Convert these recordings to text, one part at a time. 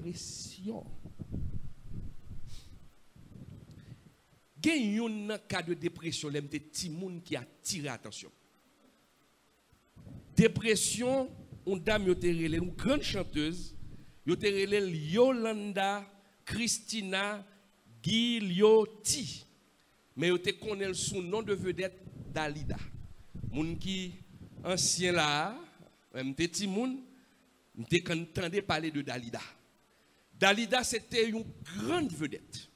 dépression. Il y a un cas de dépression, il y a des petits gens qui attirent l'attention. Dépression, une dame, une grande chanteuse, Yolanda Christina Guiliotti. Mais vous connaissez son nom de vedette Dalida. Moun qui ancien là, même petit moun, m'te entendait parler de Dalida. Dalida c'était une grande vedette.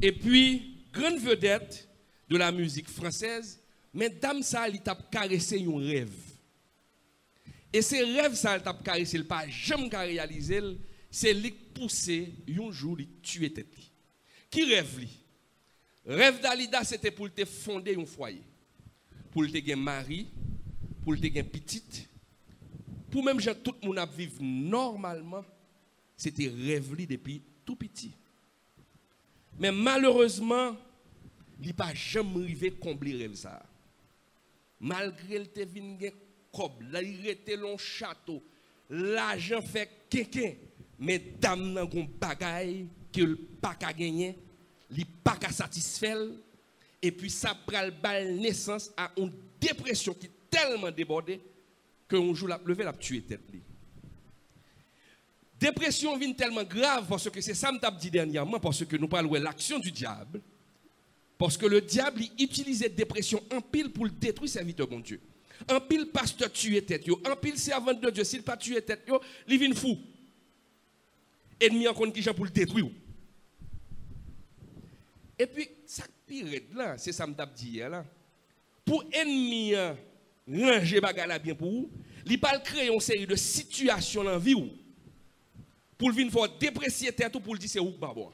Et puis grande vedette de la musique française, mais dame ça elle t'a caressé un rêve. Et ces rêves ça elle t'a caressé, il pas jamais réaliser, c'est lui poussé un jour il tuer tête li. Qui rêve li? Rêve Dalida, c'était pour te fonder un foyer. Pour te gagner mari, pour te gagner petite. Pour même gens tout le monde vivre normalement, c'était rêve li depuis tout petit. Mais malheureusement, il n'a pas jamais arrivé à combler rêve ça. Malgré le te vin gen kob, il était long château, l'argent fait quelqu'un, mais dame nan gon bagay que le pas ka gagner. Li pas qu'à satisfaire et puis ça pral bal naissance à une dépression qui est tellement débordée que un jour la lever la tuer tête li. Dépression vient tellement grave parce que c'est ça me t'a dit dernièrement parce que nous parlons de l'action du diable parce que le diable il utilisait dépression en pile pour le détruire serviteur bon Dieu. En pile pasteur tuer tête yo, en pile servant de Dieu s'il pas tuer tête yo, il vient fou. Ennemi en compte qui pour le détruire. Et puis, ça pire là, c'est ça que je dit hier là. Pour ennemi ranger bagala bien pour vous, il pas créer une série de situations dans la vie pour venir faire déprécier tête pour dire c'est où pas bon.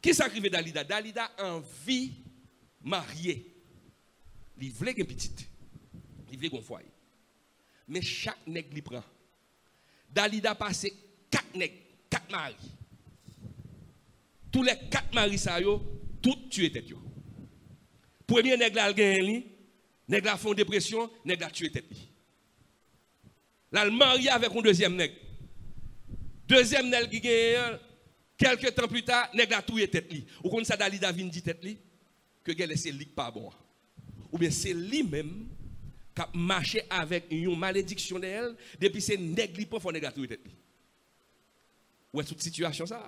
Qui s'arrive Dalida? Dalida en vie mariée. Il voulait une petite. Il voulait un foyer. Mais chaque nègre li prend. Dalida passé 4 nègres, 4 maris. Tous les 4 maris ça yo, tout tué tête yo. Premier nèg la gen li, nèg la font dépression, nèg la tué tête li. Là le marié avec un deuxième nèg. Deuxième nèg qui gen quelques temps plus tard, nèg la tué tête li. Ou kon ça Dalida vinn dit tête li que gèl c'est li pas bon. Ou bien c'est lui même qui a marché avec une malédiction d'elle depuis c'est nèg li pour font nèg la tué tête li. Ou est toute situation ça?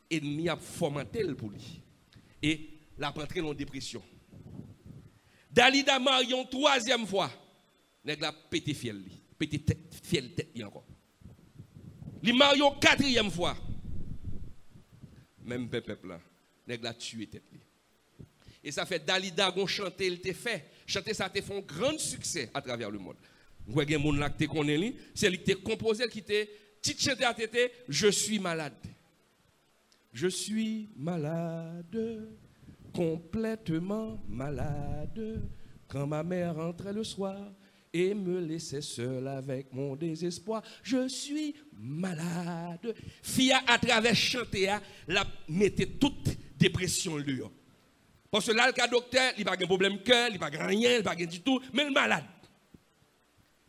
Ennemi a fomenté pour lui. Et l'a rentré en dépression. Dalida marié une 3e fois. Nèg la pété fiel li. Pété fiel tête li encore. Li marié une 4e fois. Même peuple là. Nèg la tué tête li. Et ça fait Dalida gon chanter il te fait. Chanter ça te fait un grand succès à travers le monde. Vous voyez moun là que te connais li, c'est lui qui te composé qui te petit chanter à tête, je suis malade. Je suis malade, complètement malade, quand ma mère rentrait le soir et me laissait seule avec mon désespoir. Je suis malade. Fia à travers chanter, la mettait toute dépression lui. Parce que là, le docteur, il n'a pas de problème cœur, il n'a pas rien, il n'a pas du tout, mais le malade.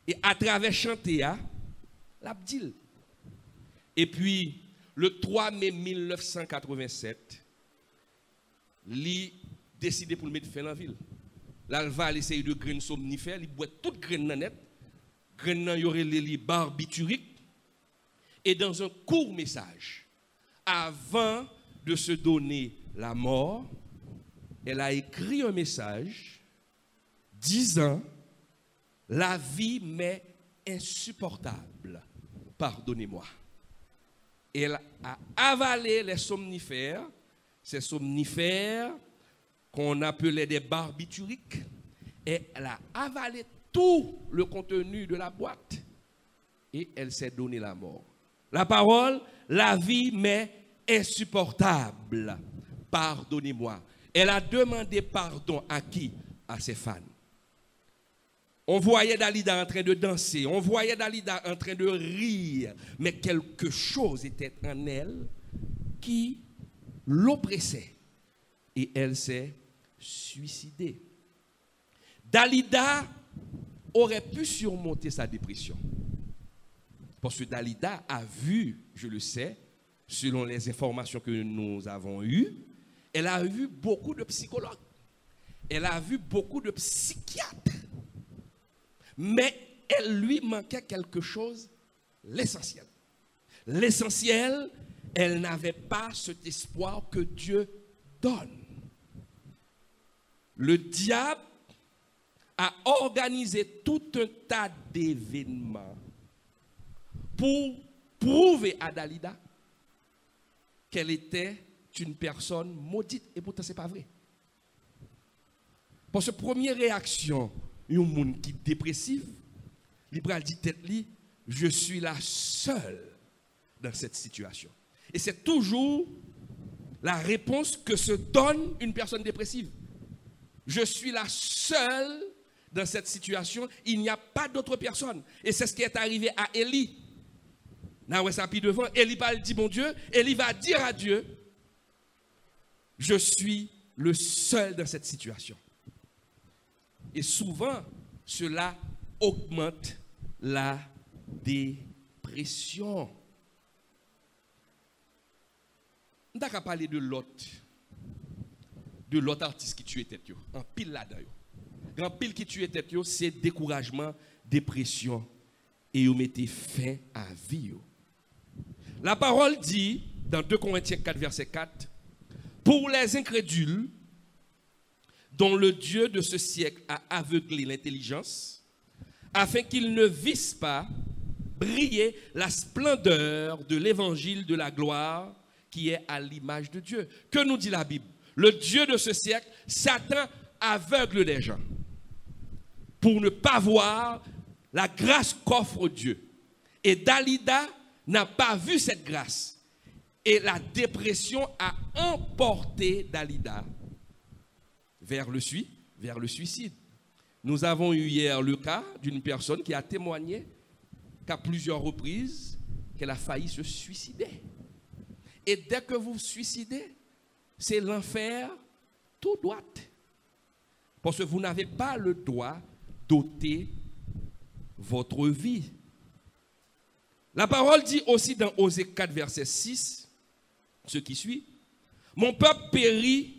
Et à travers chanter, la dit. Et puis, le 3 mai 1987, il a décidé pour le mettre fin dans la ville. Là, il va essayer de graines somnifères, il boit toutes graines nanettes, graines nan yore les barbituriques. Et dans un court message, avant de se donner la mort, elle a écrit un message disant « La vie m'est insupportable, pardonnez-moi ». Elle a avalé les somnifères, ces somnifères qu'on appelait des barbituriques, et elle a avalé tout le contenu de la boîte et elle s'est donné la mort. La parole, la vie m'est insupportable, pardonnez-moi. Elle a demandé pardon à qui? À ses fans. On voyait Dalida en train de danser, on voyait Dalida en train de rire, mais quelque chose était en elle qui l'oppressait et elle s'est suicidée. Dalida aurait pu surmonter sa dépression. Parce que Dalida a vu, je le sais, selon les informations que nous avons eues, elle a vu beaucoup de psychologues. Elle a vu beaucoup de psychiatres. Mais elle lui manquait quelque chose, l'essentiel. L'essentiel, elle n'avait pas cet espoir que Dieu donne. Le diable a organisé tout un tas d'événements pour prouver à Dalida qu'elle était une personne maudite. Et pourtant, ce n'est pas vrai. Parce que première réaction, un monde qui est dépressif, il dit tête li, je suis la seule dans cette situation. Et c'est toujours la réponse que se donne une personne dépressive. Je suis la seule dans cette situation, il n'y a pas d'autre personne. Et c'est ce qui est arrivé à Élie. Devant, Élie dit, mon Dieu, Élie va dire à Dieu, je suis le seul dans cette situation. Et souvent, cela augmente la dépression. On a parlé de l'autre artiste qui tuait tête. En pile là-dedans. Grand pile qui tuait tête, c'est découragement, dépression. Et vous mettez fin à vie. La parole dit, dans 2 Corinthiens 4, verset 4, pour les incrédules, dont le Dieu de ce siècle a aveuglé l'intelligence, afin qu'ils ne vissent pas briller la splendeur de l'évangile de la gloire qui est à l'image de Dieu. Que nous dit la Bible? Le Dieu de ce siècle, Satan aveugle les gens pour ne pas voir la grâce qu'offre Dieu. Et Dalida n'a pas vu cette grâce. Et la dépression a emporté Dalida vers le suicide. Nous avons eu hier le cas d'une personne qui a témoigné qu'à plusieurs reprises, qu'elle a failli se suicider. Et dès que vous vous suicidez, c'est l'enfer tout droit. Parce que vous n'avez pas le droit d'ôter votre vie. La parole dit aussi dans Osée 4, verset 6, ce qui suit, mon peuple périt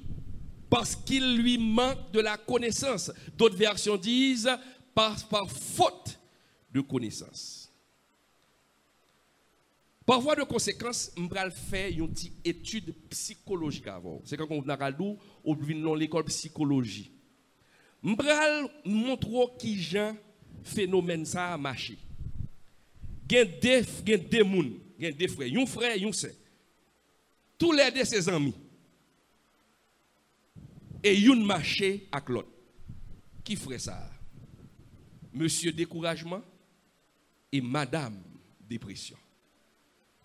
parce qu'il lui manque de la connaissance. D'autres versions disent par faute de connaissance. Par voie de conséquence, je vais faire une petite étude psychologique avant. C'est quand on a dans l'école de psychologie. Je vais montrer qui genre phénomène ça a marché. Il y a deux personnes, il y a deux frères, un frère et un sœur. Tous les deux ses amis. Et une marché avec l'autre. Qui ferait ça? Monsieur découragement et madame dépression.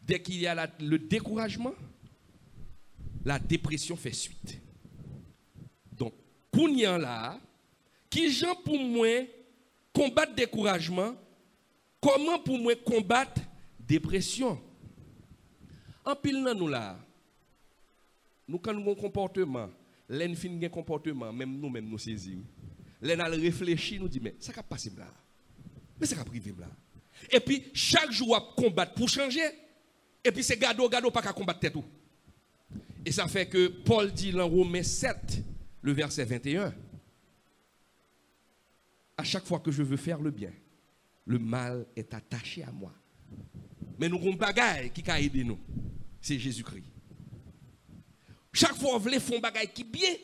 Dès qu'il y a le découragement, la dépression fait suite. Donc, Kounyan là, qui gens pour moi combattre découragement, comment pour moi combattre dépression? En pile nan nous là, nous quand nous avons un comportement, l'en fin un comportement, même nous-mêmes nous saisir. L'en a réfléchi, nous dit mais ça va passer là. Mais ça va priver là. Et puis chaque jour on combattre pour changer. Et puis c'est gado pas qu'à combattre tout. Et ça fait que Paul dit dans Romains 7, le verset 21. À chaque fois que je veux faire le bien, le mal est attaché à moi. Mais nous avons un bagage qui a aidé nous. C'est Jésus-Christ. Chaque fois, on veut faire un bagage qui est bien.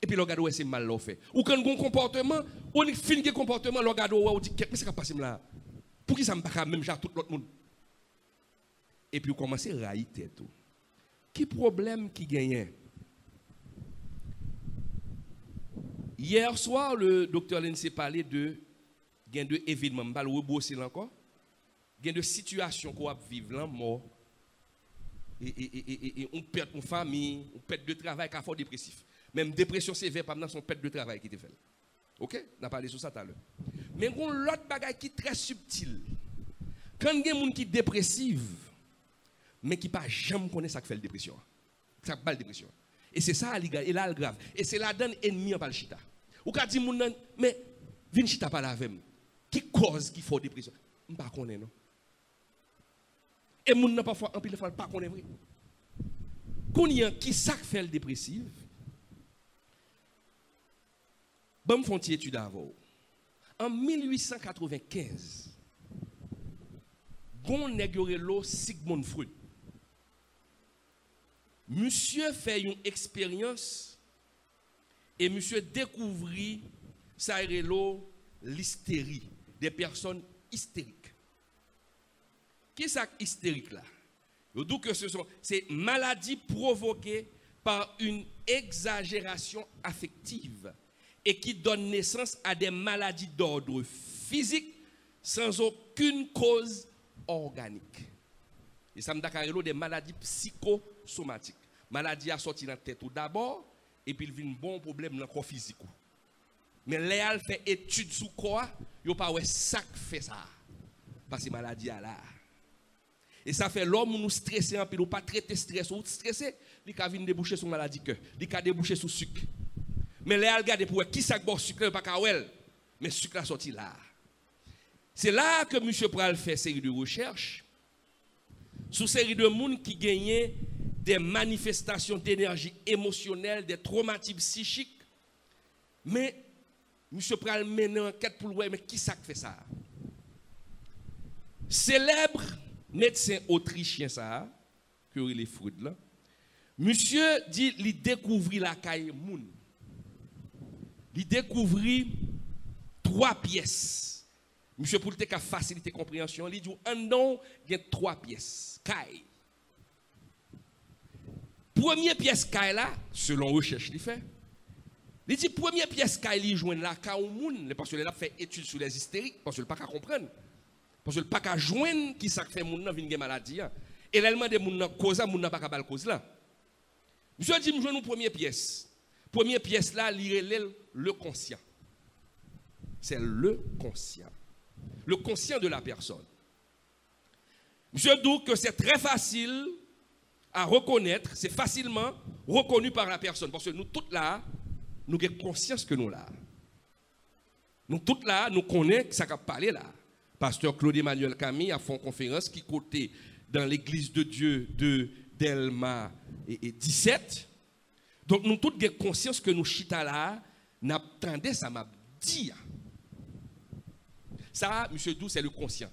Et puis, le gars, c'est mal fait. Ou quand on a un comportement, on finit le comportement, le gars, on dit, qu'est-ce qui va passer là? Pour qui ça ne va pas même genre tout l'autre monde? Et puis, on commence à railler tout. Quel problème qui gagne? Hier soir, le docteur Lense parlait de événements. Je ne vais pas le rebosser encore. Il y a de situations qu'on va vivre là, mort. Et on perd une famille, on perd de travail, qui est fort dépressif. Même dépression sévère, par exemple, son perte de travail qui te fait. Ok? On a parlé de ça tout à l'heure. Mais il y a l'autre bagage qui est très subtil. Quand il y a des gens qui sont dépressifs, mais qui ne pas jamais connaître ça qui fait la dépression. Ça fait la dépression. Et c'est ça, et là, le grave. Et c'est la donne ennemi en palchita. Ou quand dit, mais viens chita pas la même. Qui cause qui fait dépression? Je ne connais pas non. Et moun n'a parfois en pile fois pas connaît vrai. Qu'on y a qui ça fait le dépressif? Bon, font une étude avant. En 1895, gon nèg Sigmund Freud. Monsieur fait une expérience et monsieur découvrit ça l'hystérie des personnes hystériques. Qui est ça hystérique là? Donc que c'est maladie provoquée par une exagération affective et qui donne naissance à des maladies d'ordre physique sans aucune cause organique. Et ça me dit des maladies psychosomatiques. Maladie a sorti dans la tête tout d'abord et puis il vient un bon problème dans le corps physique. Mais Léal fait étude sur quoi, il n'y a pas ça qui fait ça. Parce que maladie est là. Et ça fait l'homme nous stresser un peu, ou pas traiter stress ou stresser, il va venir déboucher sur maladie cœur, il va déboucher sur sucre. Mais Léal regarde pour qui ça bon sucre pas kawel, mais sucre a sorti là. C'est là que monsieur Pral fait série de recherches sur série de monde qui gagnait des manifestations d'énergie émotionnelle, des traumatismes psychiques. Mais monsieur Pral mène une enquête pour voir mais qui ça fait ça? Célèbre médecin autrichien ça que les Freud là. Monsieur dit il découvrit la caille moun. Il découvrit 3 pièces. Monsieur pour te faciliter compréhension, il dit en non, il y a 3 pièces caille. Première pièce caille là, selon recherche qu'il fait. Il dit première pièce caille il joindre la caille moun parce que il a fait étude sur les hystériques parce que il pas qu'à comprendre. Parce que le pas qu'à joindre qui ça fait moun nan vinn gen maladie et l'élément de moun nan cause moun nan pas ka bal cause là. Monsieur dit me joindre une première pièce. Première pièce là le conscient. C'est le conscient. Le conscient de la personne. Monsieur dit que c'est très facile à reconnaître, c'est facilement reconnu par la personne parce que nous toutes là nous avons conscience que nous là. Nous toutes là nous connaissons ça qu'a parlé là. Pasteur Claude Emmanuel Camille a fait une conférence qui côté dans l'église de Dieu de Delma et 17. Donc nous tous avons conscience que nous chita là, n'attendait ça m'a dit. Ça, monsieur Dou, c'est le conscient.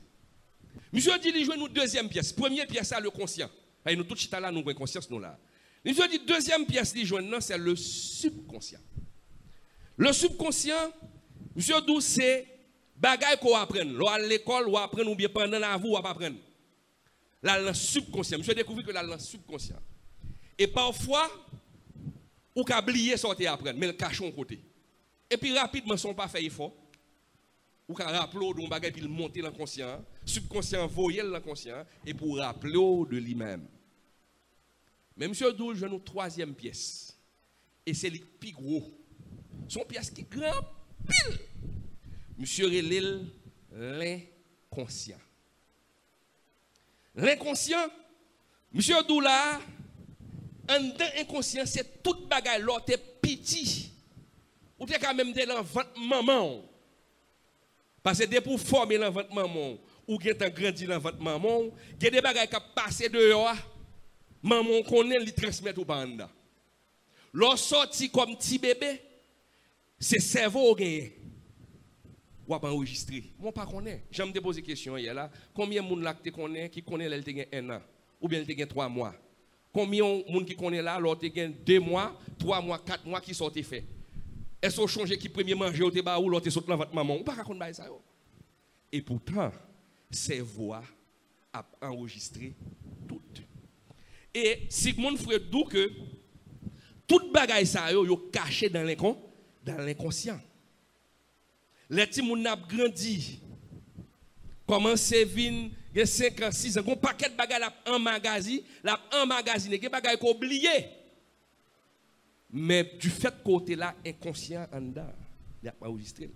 Monsieur dit, il joue nous deuxième pièce. Première pièce, c'est le conscient. Et nous tous chita là, nous avons conscience nous là. Monsieur dit, deuxième pièce, il joue c'est le subconscient. Le subconscient, monsieur Dou, c'est bagay qu'on apprend. Là à l'école, ou apprendre ou bien pendant la vie, ou pas apprendre. Là, le subconscient. Monsieur découvert que là, le subconscient. Et parfois, ou qu'a oublié sortir apprendre, mais le cachon côté. Et puis rapidement, son pas fait effort. Ou qu'a rappelé d'un bagay puis le monter dans le conscient, subconscient voyait l'inconscient et pour rappeler de lui-même. Mais monsieur Doul, je nous troisième pièce. Et c'est le plus gros. Son pièce qui grand pile. Monsieur Relil, l'inconscient. L'inconscient, monsieur Doula, en dedans inconscient, c'est toute bagaille l'autre petit. Ou t'es quand même dans votre maman. Parce que dès pour former dans votre maman, ou qui est grandi dans votre maman, il y a des bagailles qui passent dehors, maman connaît, les transmettre au banda. Lorsque sorti comme petit bébé, c'est cerveau qui est. Ou pas enregistré. Moi pas connais. J'aime te poser question hier là. Combien de monde là que tu connais qui connaît là il te 1 an ou bien il te 3 mois. Combien de monde qui connaît là l'autre te 2 mois, 3 mois, 4 mois qui sont faits. Est-ce qu'on change qui premier manger au débat ou l'autre saute dans votre maman ou pas connait ça. Et pourtant ces voix a enregistré toutes. Et Sigmund Freud dit que toute bagaille ça yo caché dans l'inconscient. Les petits moun n'a grandi. Commencé vin, il 5 ans, 6 ans, un paquet de bagages en magasin, la en magasin, des bagages qu'on oublié. Mais du fait côté là inconscient en dedans, il a pas enregistré.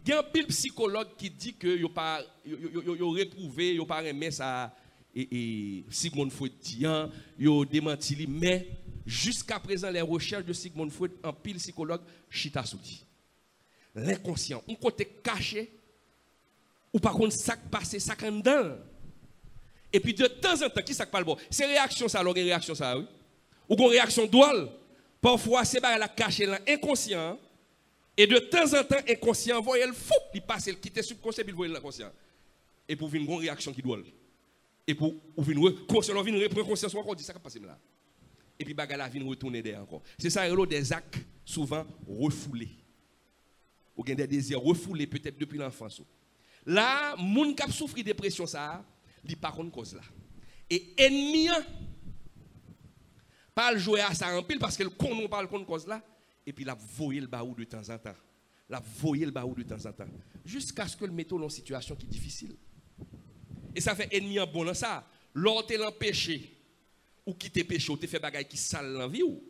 Il y a un pile psychologue qui dit que yo pas yo réprouvé, yo pas aimé ça et Sigmund Freud dit yo démenti mais jusqu'à présent les recherches de Sigmund Freud en pile psychologue chita sous dit. L'inconscient, un côté caché ou par contre, ça passe, ça en dedans. Et puis de temps en temps, qui ça parle bon? C'est réaction ça, alors une réaction ça, oui. Ou une réaction douale. Parfois, c'est la cacher l'inconscient. Et de temps en temps, inconscient, voyez le fou, il passe, il quitte le subconscient, il voit l'inconscient. Et pour une réaction qui doit. Et pour venir reprendre conscience encore, dit ça qui passe là. Et puis bagala vient retourner derrière encore. C'est ça des actes souvent refoulés. Ou bien des désirs refoulés peut-être depuis l'enfance. Là, moun qui souffre de dépression ça, il pas contre cause là. Et ennemi pas jouer à ça en pile parce que le con on parle contre cause là et puis la voyer le baou de temps en temps. La voyer le baou de temps en temps jusqu'à ce que le mette dans une situation qui est difficile. Et ça fait ennemi en bon dans ça. Lors t'es l'empêché ou qui t'es péché ou t'es fait bagaille qui sale dans vie ou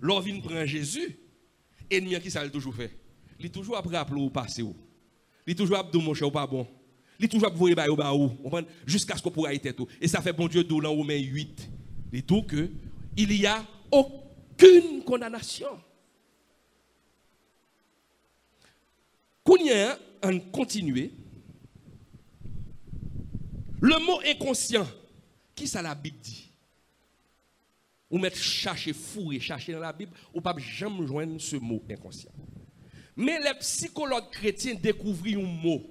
lors vient prendre Jésus, ennemi qui ça toujours fait. Il toujours après appeler ou passer ou. Il toujours après mon cher ou pas bon. Il toujours après voyer baou baou jusqu'à ce qu'on pourra être tout. Et ça fait bon Dieu dans Romains 8. Il tout que il n'y a aucune condamnation. Kounya, on continue. Le mot inconscient, qui ça la Bible dit? Ou mettre chercher, fouiller, chercher dans la Bible, ou pas jamais joindre ce mot inconscient. Mais les psychologues chrétiens découvrirent un mot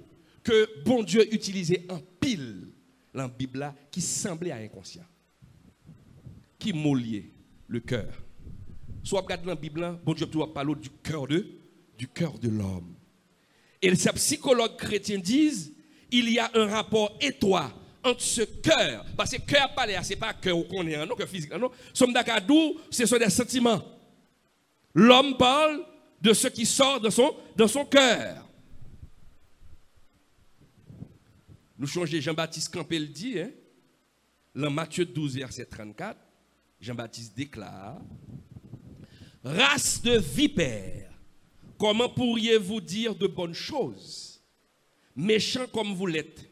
que bon Dieu utilisait en pile dans la Bible là, qui semblait à inconscient. Qui mot lié? Le cœur. Soit regarde dans la Bible là, bon Dieu doit parler du cœur de l'homme. Et les psychologues chrétiens disent il y a un rapport étroit entre ce cœur, parce que cœur parler, c'est pas cœur qu'on est, non, cœur physique, non. Somme d'acadou, ce sont des sentiments. L'homme parle de ce qui sort de son cœur. Nous changeons Jean-Baptiste Campbell dit, hein, dans Matthieu 12, verset 34, Jean-Baptiste déclare, race de vipères, comment pourriez-vous dire de bonnes choses, méchants comme vous l'êtes,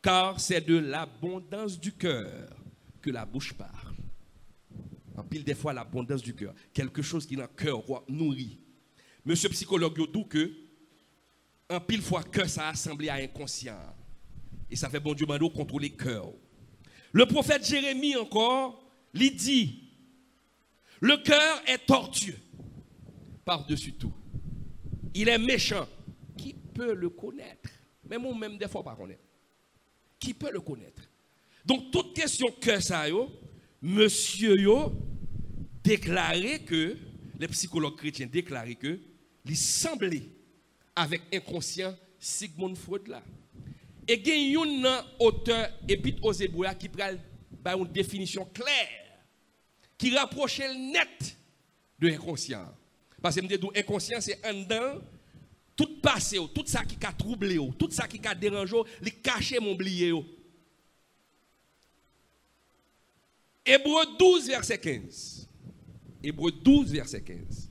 car c'est de l'abondance du cœur que la bouche parle. En pile des fois l'abondance du cœur, quelque chose qui dans le cœur nourrit. Monsieur psychologue dit que en pile fois cœur ça a assemblé à inconscient. Et ça fait bon Dieu mando contrôler cœur. Le prophète Jérémie encore, lui dit, le cœur est tortueux par-dessus tout. Il est méchant. Qui peut le connaître? Même ou même des fois pas connaître. Qui peut le connaître? Donc toute question cœur ça yo, monsieur yo déclaré que les psychologues chrétiens déclaré que il semblait avec inconscient Sigmund Freud là. Et il y a un auteur Épître aux Hébreux qui prend une définition claire qui rapproche le net de l'inconscient. Parce que l'inconscient c'est en dedans tout passé, tout ça qui a troublé, tout ça qui a dérangé, il caché mon oublié. Hébreux 12 verset 15. Hébreux 12 verset 15.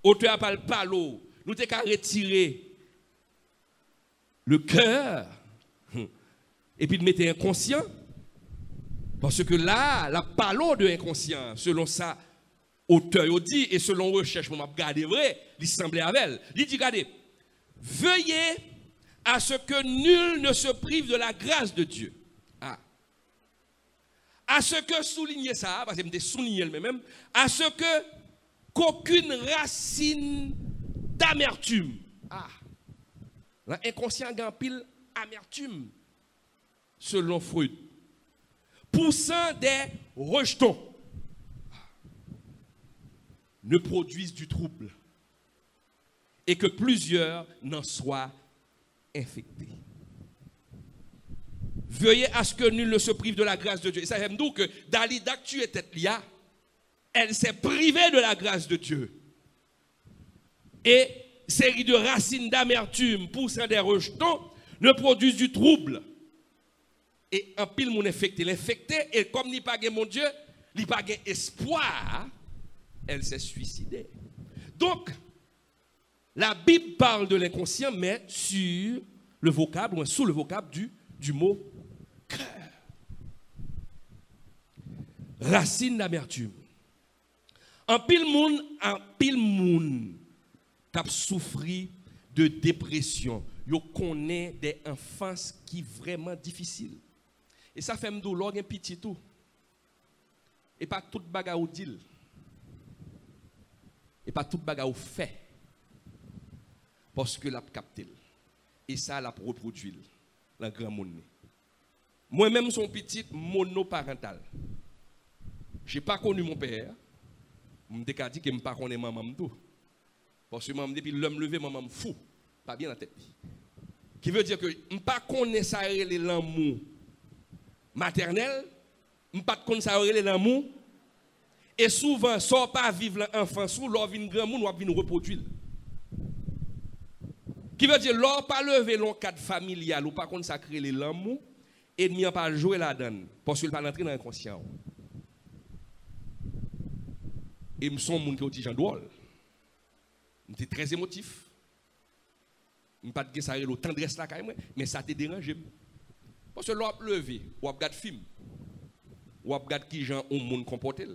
Auteur parle pas l'eau, nous t'es qu'à retirer le cœur et puis de mettre inconscient. Parce que là, la parole de inconscient, selon ça, auteur dit, et selon recherche, on m'a regardé vrai, il semblait avec elle. Il dit, regardez, veuillez à ce que nul ne se prive de la grâce de Dieu. Ah. À ce que, souligner ça, parce que je me souligner même, à ce que qu'aucune racine d'amertume. Ah. L'inconscient a pile amertume, selon Freud. Poussant des rejetons ne produisent du trouble et que plusieurs n'en soient infectés. Veuillez à ce que nul ne se prive de la grâce de Dieu. Et ça j'aime donc que Dalida tu es tête là, elle s'est privée de la grâce de Dieu. Et série de racines d'amertume poussant des rejetons ne produisent du trouble. Et en pile mon infecté, l'infecté, et comme n'y pas mon Dieu, n'y pas espoir, elle s'est suicidée. Donc, la Bible parle de l'inconscient, mais sur le vocable, ou sous le vocable du mot cœur. Racine d'amertume. En pile moun, t'a souffri de dépression, yo connaît des enfances qui vraiment difficiles. Et ça fait m'dou log un petit tout. Et pas toute bagarre ou deal. Et pas toute bagarre ou fait. Parce que l'a capté. Et ça l'a reproduit dans grand monde. Moi-même son petit monoparental. J'ai pas connu mon père. Je me dit que je ne pas connais maman tout. Parce que depuis l'homme levé maman fou, pas bien dans la tête. Qui veut dire que je ne pas connais ça l'amour maternel, je ne pas connais ça l'amour. Et souvent, sans pas vivre l'enfance, lors vient grand monde, ou vient reproduire. Qui veut dire, lors pas lever l'on cadre familial, ou pas consacrer l'amour, et n'y a pas jouer la donne, parce qu'il pas entrer dans l'inconscient. Et je suis un monde qui est drôle. Je suis très émotif. Je ne pas de ça le tendresse là mais ça te dérange. Parce que l'on levé, ou regarde film, ou regarde qui gens au monde comporté.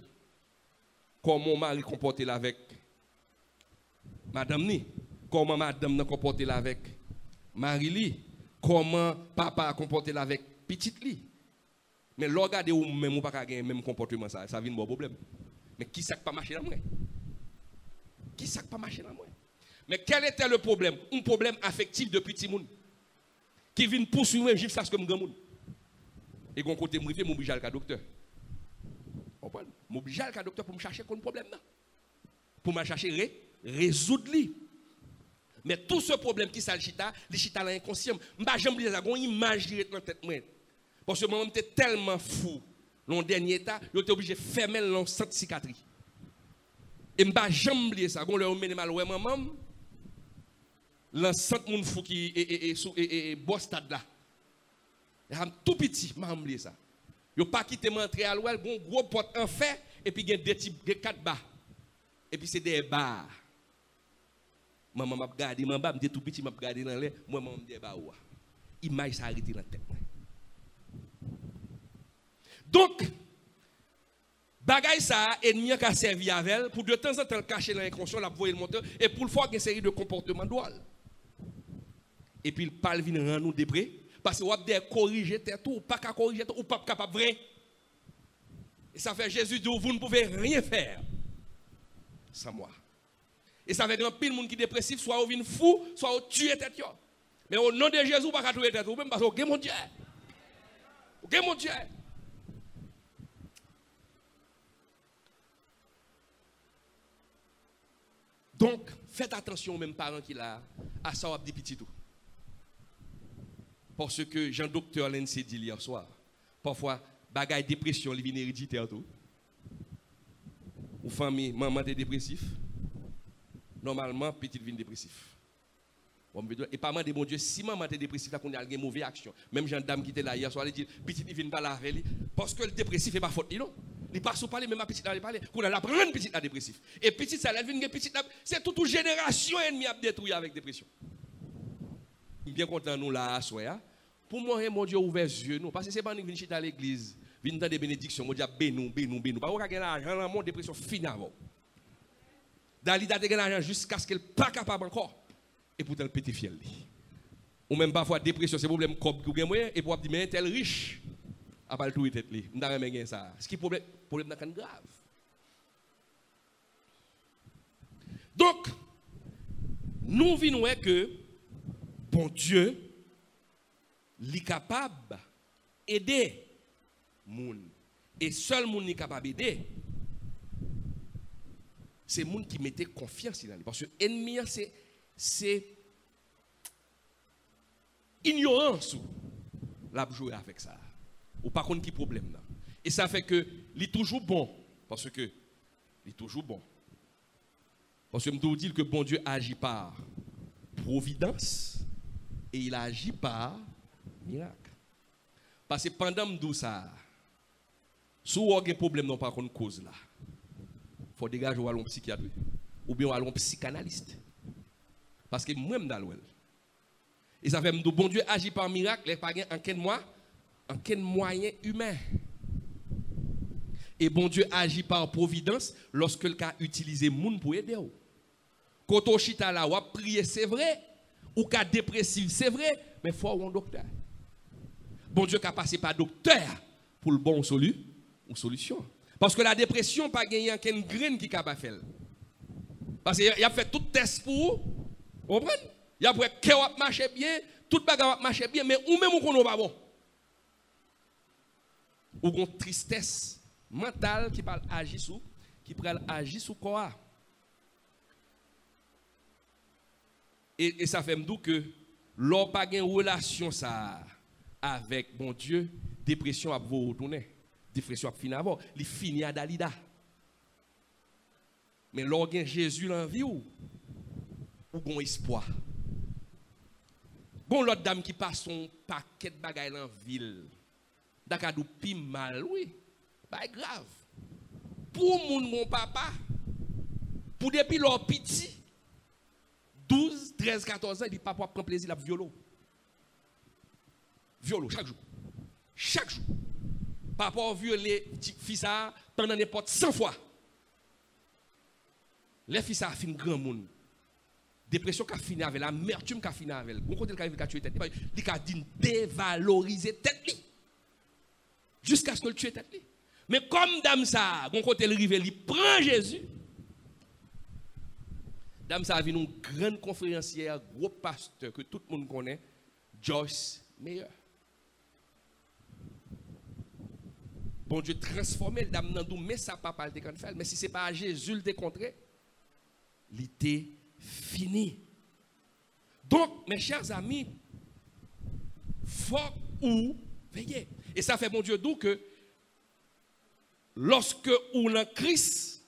Comment mon mari comporté avec madame ni, comment madame n'a comporté avec mari li, comment papa a comporté avec petite li. Mais l'on regarde ou même ou pas gagner même comportement ça vient bon problème. Mais qui ça pas marcher dans moi? Qui ça pas marcher dans moi? Mais quel était le problème? Un problème affectif de petit monde qui vient poursuivre jusqu'à ce que grand monde. Et qu'on côté m'rivé mon obligé le docteur. Comprendre? M'obligé le docteur pour me chercher un problème là. Pour me chercher résoudre lui. Mais tout ce problème qui s'agit là, les chita l'inconscient, m'pa jamais les agon image direct dans tête moi. Parce que moi j'étais tellement fou. Dans le dernier état, ils étaient obligés de fermer le centre cicatrice. Et je ne vais jamais oublier ça. Quand on leur met mal, ouais, maman, le centre moun fou qui est beau stade là. Tout petit, je vais oublier ça. Ils n'ont pas quitté m'entrer à l'ouest, un gros porte en fait, et puis il y a des types de 4 bas. Et puis c'est des bars. Maman m'a regardé, maman m'a dit tout petit, m'a regardé dans l'air, moi, maman m'a dit bah ouais. Image ça arrêté dans la tête. Donc, bagay ça, ennemi qui a servi avec elle, pour de temps en temps le cacher dans l'inconscient, la voyer le moteur, et pour le faire une série de comportements doual. Et puis, il parle vient rendre nous débré, parce que vous avez corriger tout, ou pas qu'à corriger tout, ou pas capable vrai. Et ça fait Jésus dit, vous ne pouvez rien faire sans moi. Et ça fait grand pile monde qui est dépressif, soit vous venez fou, soit vous tuez tête. Mais au nom de Jésus, vous ne pouvez pas tuer tête, ou même parce que vous mon Dieu. Vous mon Dieu. Donc, faites attention aux mêmes parents qui là, à ça, ou des petits tout. Parce que Jean-Docteur Lense dit hier soir, parfois, bagaille dépression, il vient héréditaire tout. Ou famille, maman est dépressif. Normalement, petite vient dépressif. Et pas mal de mon Dieu, si maman est dépressif, là, qu'on a une mauvaise action. Même Jean-Dame qui était là hier soir, elle dit, petite vient pas là avec lui. Parce que le dépressif n'est pas faute, non? Il passe au palais, même à petite là, il parle. Qu'on a la prendre petite là dépressif. Et petite ça, elle vient petite là, c'est toute une génération ennemie à détruire avec dépression. Bien content nous là, soya. Pour moi, mon Dieu ouvert les yeux, nous, parce que c'est pas nous qui venons à l'église, venons dans des bénédictions, mon Dieu bénou. Pas qu'on a gagné l'argent, la mon dépression finale. Dalida a gagné l'argent jusqu'à ce qu'elle pas capable encore. Et pourtant elle petit fiel. Ou même parfois dépression, c'est problème comme ou gagne et pour dire mais tel riche. A pas tout tête li. M'ta même gagne ça. Ce qui problème dans grave. Donc nous venons que bon Dieu est capable d'aider moun et seul moun est capable d'aider c'est moun qui mettait confiance dans lui parce que ennemi c'est ignorance la jouer avec ça ou pas contre qui problème là et ça fait que il est toujours bon parce que il est toujours bon parce que je me dis que bon Dieu agit par providence et il agit par miracle parce que pendant me ça si vous avez un problème non pas contre cause là faut dégager ou aller un psychiatre ou bien aller un psychanalyste parce que moi me dalwel et ça fait me bon Dieu agit par miracle pas en quel moyen humain et bon Dieu agit par providence lorsque le cas utilisé moun pour aider ou quand on chita là ou prier c'est vrai ou cas dépressif, c'est vrai, mais il faut un docteur. Bon Dieu qui a passé par docteur pour le bon solution. Parce que la dépression, pas gagné qu'une graine qui est capable de faire. Parce qu'il a fait tout test pour vous. Vous comprenez? Il a fait que vous marchez bien, tout bagarre marche bien, mais ou même vous ne pas bon. Ou une tristesse mentale qui parle agir sur corps. Et ça fait me dire que l'on pas une relation ça avec bon Dieu, dépression a vous retourner, dépression a fini avant, il finit à Dalida. Mais l'on a Jésus dans vie ou bon espoir. Bon l'autre dame qui passe son paquet de bagaille dans la ville. Dakadou pi mal, oui. Pas grave. Pour mon papa, pour depuis leur petit, 12, 13, 14 ans, il dit papa prend plaisir à violo. Violo, chaque jour. Chaque jour. Papa violé petit fils ça pendant n'importe 100 fois. Les fils ça fin grand monde. Dépression qu'a fini avec l'amertume qu'a fini avec. Bon côté le qu'a tué tête, il a dit dévaloriser tête li. Jusqu'à ce que le tue tête li. Mais comme dame ça, bon côté le rive, il prend Jésus. Dame ça a vu une grande conférencière, gros pasteur que tout le monde connaît, Joyce Meyer. Bon Dieu transformé le dame dans tout, mais ça pas parler de faire. Mais si c'est pas Jésus le décontré, il était fini. Donc, mes chers amis, faut ou veiller. Et ça fait bon Dieu d'où que lorsque ou en Christ,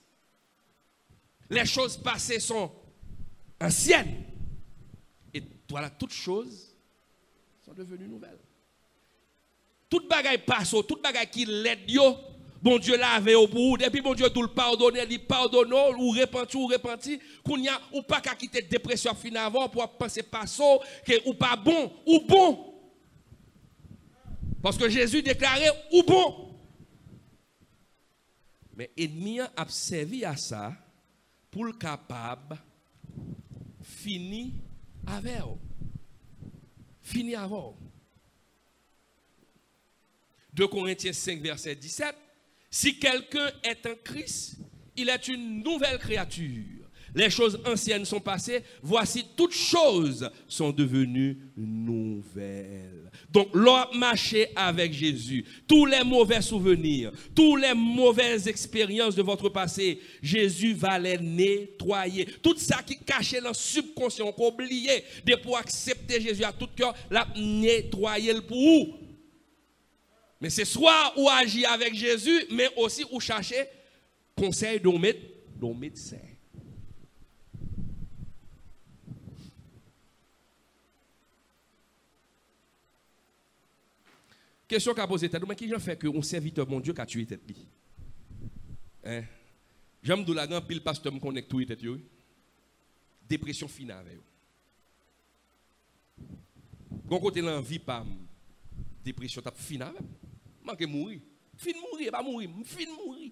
les choses passées sont anciennes. Et voilà, toutes choses sont devenues nouvelles. Toute bagaille passe, toute bagaille qui l'aide yo, bon Dieu l'avait au bout, depuis bon Dieu tout le pardonner, il pardonne, ou repenti, qu'on y a ou pas qu'à quitter dépression fin avant pour penser pas ça, que ou pas bon, ou bon. Parce que Jésus déclarait ou bon. Mais l'ennemi a servi à ça pour le capable finir avec eux. Finir avec eux. 2 Corinthiens 5, verset 17. Si quelqu'un est en Christ, il est une nouvelle créature. Les choses anciennes sont passées, voici toutes choses sont devenues nouvelles. Donc, l'homme marché avec Jésus, tous les mauvais souvenirs, toutes les mauvaises expériences de votre passé, Jésus va les nettoyer. Tout ça qui est caché dans le subconscient, qu'on oublié, de pour accepter Jésus à tout cœur, l'a nettoyer pour vous. Mais c'est soit ou agir avec Jésus, mais aussi ou chercher conseil d'un médecin. Question qu'a posée tête, mais qui j'en fait que un serviteur mon Dieu qui a tué tête li? Hein? J'aime de la grande pile pasteur me connecte tout tête yo. Dépression finale avec yo. Gon côté l'envie pas dépression t'a finale. Manque mourir. Fin mourir, pas mourir, fin mourir.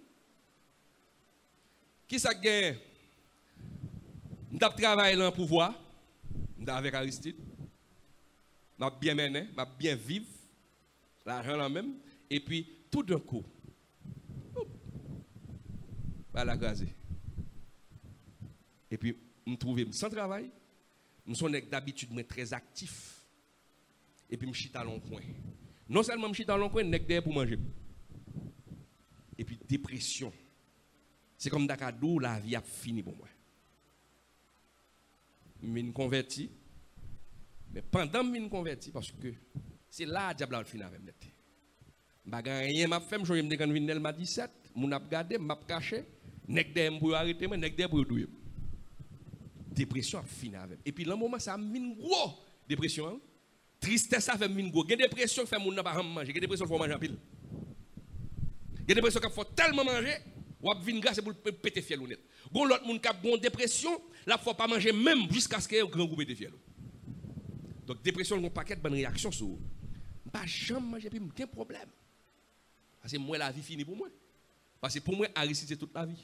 Qui ça gagne? M't'a travailler dans le pouvoir, m't'a avec Aristide. M'a bien mené, m'a bien vivre. L'argent là même, et puis tout d'un coup, bah la gazer. Et puis, je me trouve sans travail, je suis d'habitude très actif, et puis je suis dans le coin. Non seulement je suis dans le coin, je suis pour manger. Et puis, dépression. C'est comme Dakadou, la vie a fini pour moi. Je me converti, mais pendant que je me converti, parce que c'est là que diable a fini avec moi. Je rien m'a fait, je me quand vinn m'a 17, mon a regardé, m'a caché, nek dem pour arrêter moi, nek dem pour douiller. Dépression a fini avec. Et puis le moment ça mine gros dépression. Hein? Tristesse ça fait mine gros. Gen dépression fait mon n'a pas manger, gen dépression faut manger en pile. Gen dépression qu'il faut tellement manger, ou vinn grâce pour péter fiel net. Gon l'autre moun k'ap gon dépression, là faut pas manger même jusqu'à ce que grand groupe péter fiel. Donc dépression un paquet de bonnes réactions sur pas jamais manger puis aucun problème. Parce que moi la vie finie pour moi. Parce que pour moi Aristide c'est toute la vie.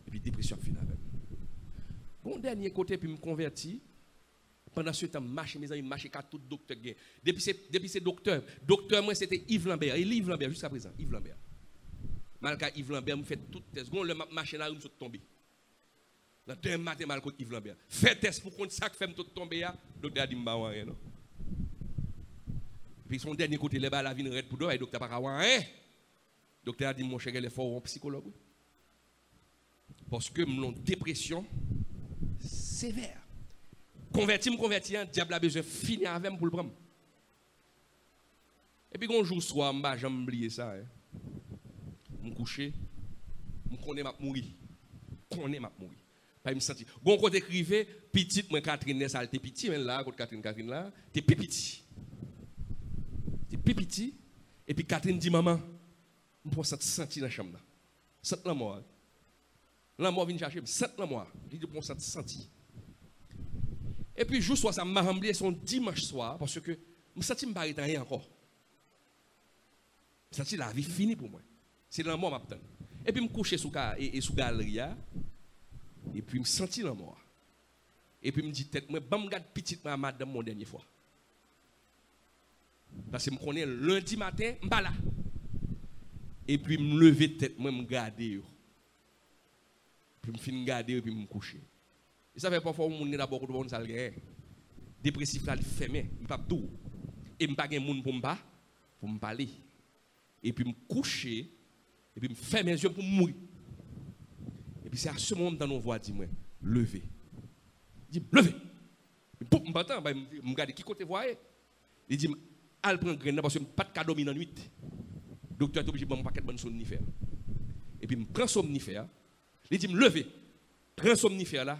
Et puis dépression finit avec. Bon dernier côté puis me converti. Pendant ce temps, marché mes amis, marché qu'à tout docteur gain. Depuis ces docteur moi c'était Yves Lambert, et Yves Lambert jusqu'à présent, Yves Lambert. Malgré Yves Lambert me fait toute test. Gon le marché là où me saute tomber. Dans deux matin mal contre Yves Lambert. Fait test pour qu'on ça fait me tout tomber là, docteur a dit m'ba rien non. Puis son dernier côté les bas la vie red pour dehors et docteur pas rien. Docteur a dit mon cher il est fort en psychologue. Parce que mon dépression sévère. Converti, diable a besoin de finir avec moi pour le prendre. Et puis, un jour soir, je vais oublier ça. Je me coucher, je connais ma mourir. Je connais ma mourir. Pas me sentir. Bon, quand écrivais, petite, moi, Catherine, ça, t'es petit, mais là, quand Catherine, là, t'es petit. T'es petit. Et puis, Catherine dit, maman, je peux sentir dans la chambre. Sente la mort. La mort vient chercher, sente la mort. Il dit, pour sentir. Et puis, jour soir, ça m'a ramblé son dimanche soir, parce que je me sentis pas rien encore. Je me sentis la vie finie pour moi. C'est la mort m'attend. Et puis, je me couchais sous galerie, et puis, je me sentis la mort. Et puis, je me dis, tête, moi, je me garde petite madame mon dernière fois. Parce que je me connais lundi matin, je suis là. Et puis, je me lever tête, moi, je me garder. Puis, je me finis garder, et puis, je me coucher. Et ça fait parfois que je d'abord de ça dépressif là, il fermé, il pas tout. Et je n'ai pas de monde pour me parler. Et puis, je me coucher, et puis, je ferme mes yeux pour mourir. Et puis, c'est à ce moment dans nos voix, dis-moi, levez. Il dit, levez. Et puis, je me regarde, qui côté voyez? Il dit, al prend graine parce que pas de cadeau dans la nuit. Le docteur est obligé de me paquet de bonne somnifère. Et puis, je prends somnifère. Il dit, levez. Prends somnifère là.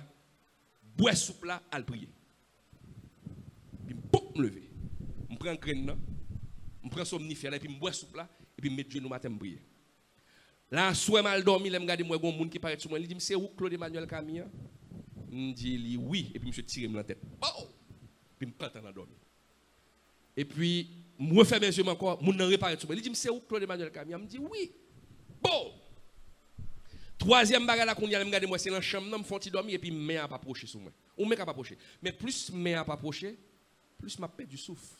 Bois soupe là, à le prier. Puis je me lever. Je prends un grain, je prends somnifère là, puis je bois soupe là, et puis je mets Dieu le matin, je prier. Là, soit mal dormi, je regarde moi, un monde qui paraît sur moi, il dit, c'est où Claude Emmanuel Camille? Je dis, oui, et puis je tire dans la tête. Oh! Puis je prends temps à dormir. Et puis, je refais mes yeux encore, je reparaît sur moi. Il dit, c'est où Claude Emmanuel Camille? Je dis, oui. Bon! Troisième bagage là qu'on y a regarder moi c'est dans la chambre non me font dormir et puis me a pas approcher sur moi. Ou me pas approcher. Mais plus me a pas approcher, plus m'a perdu du souffle.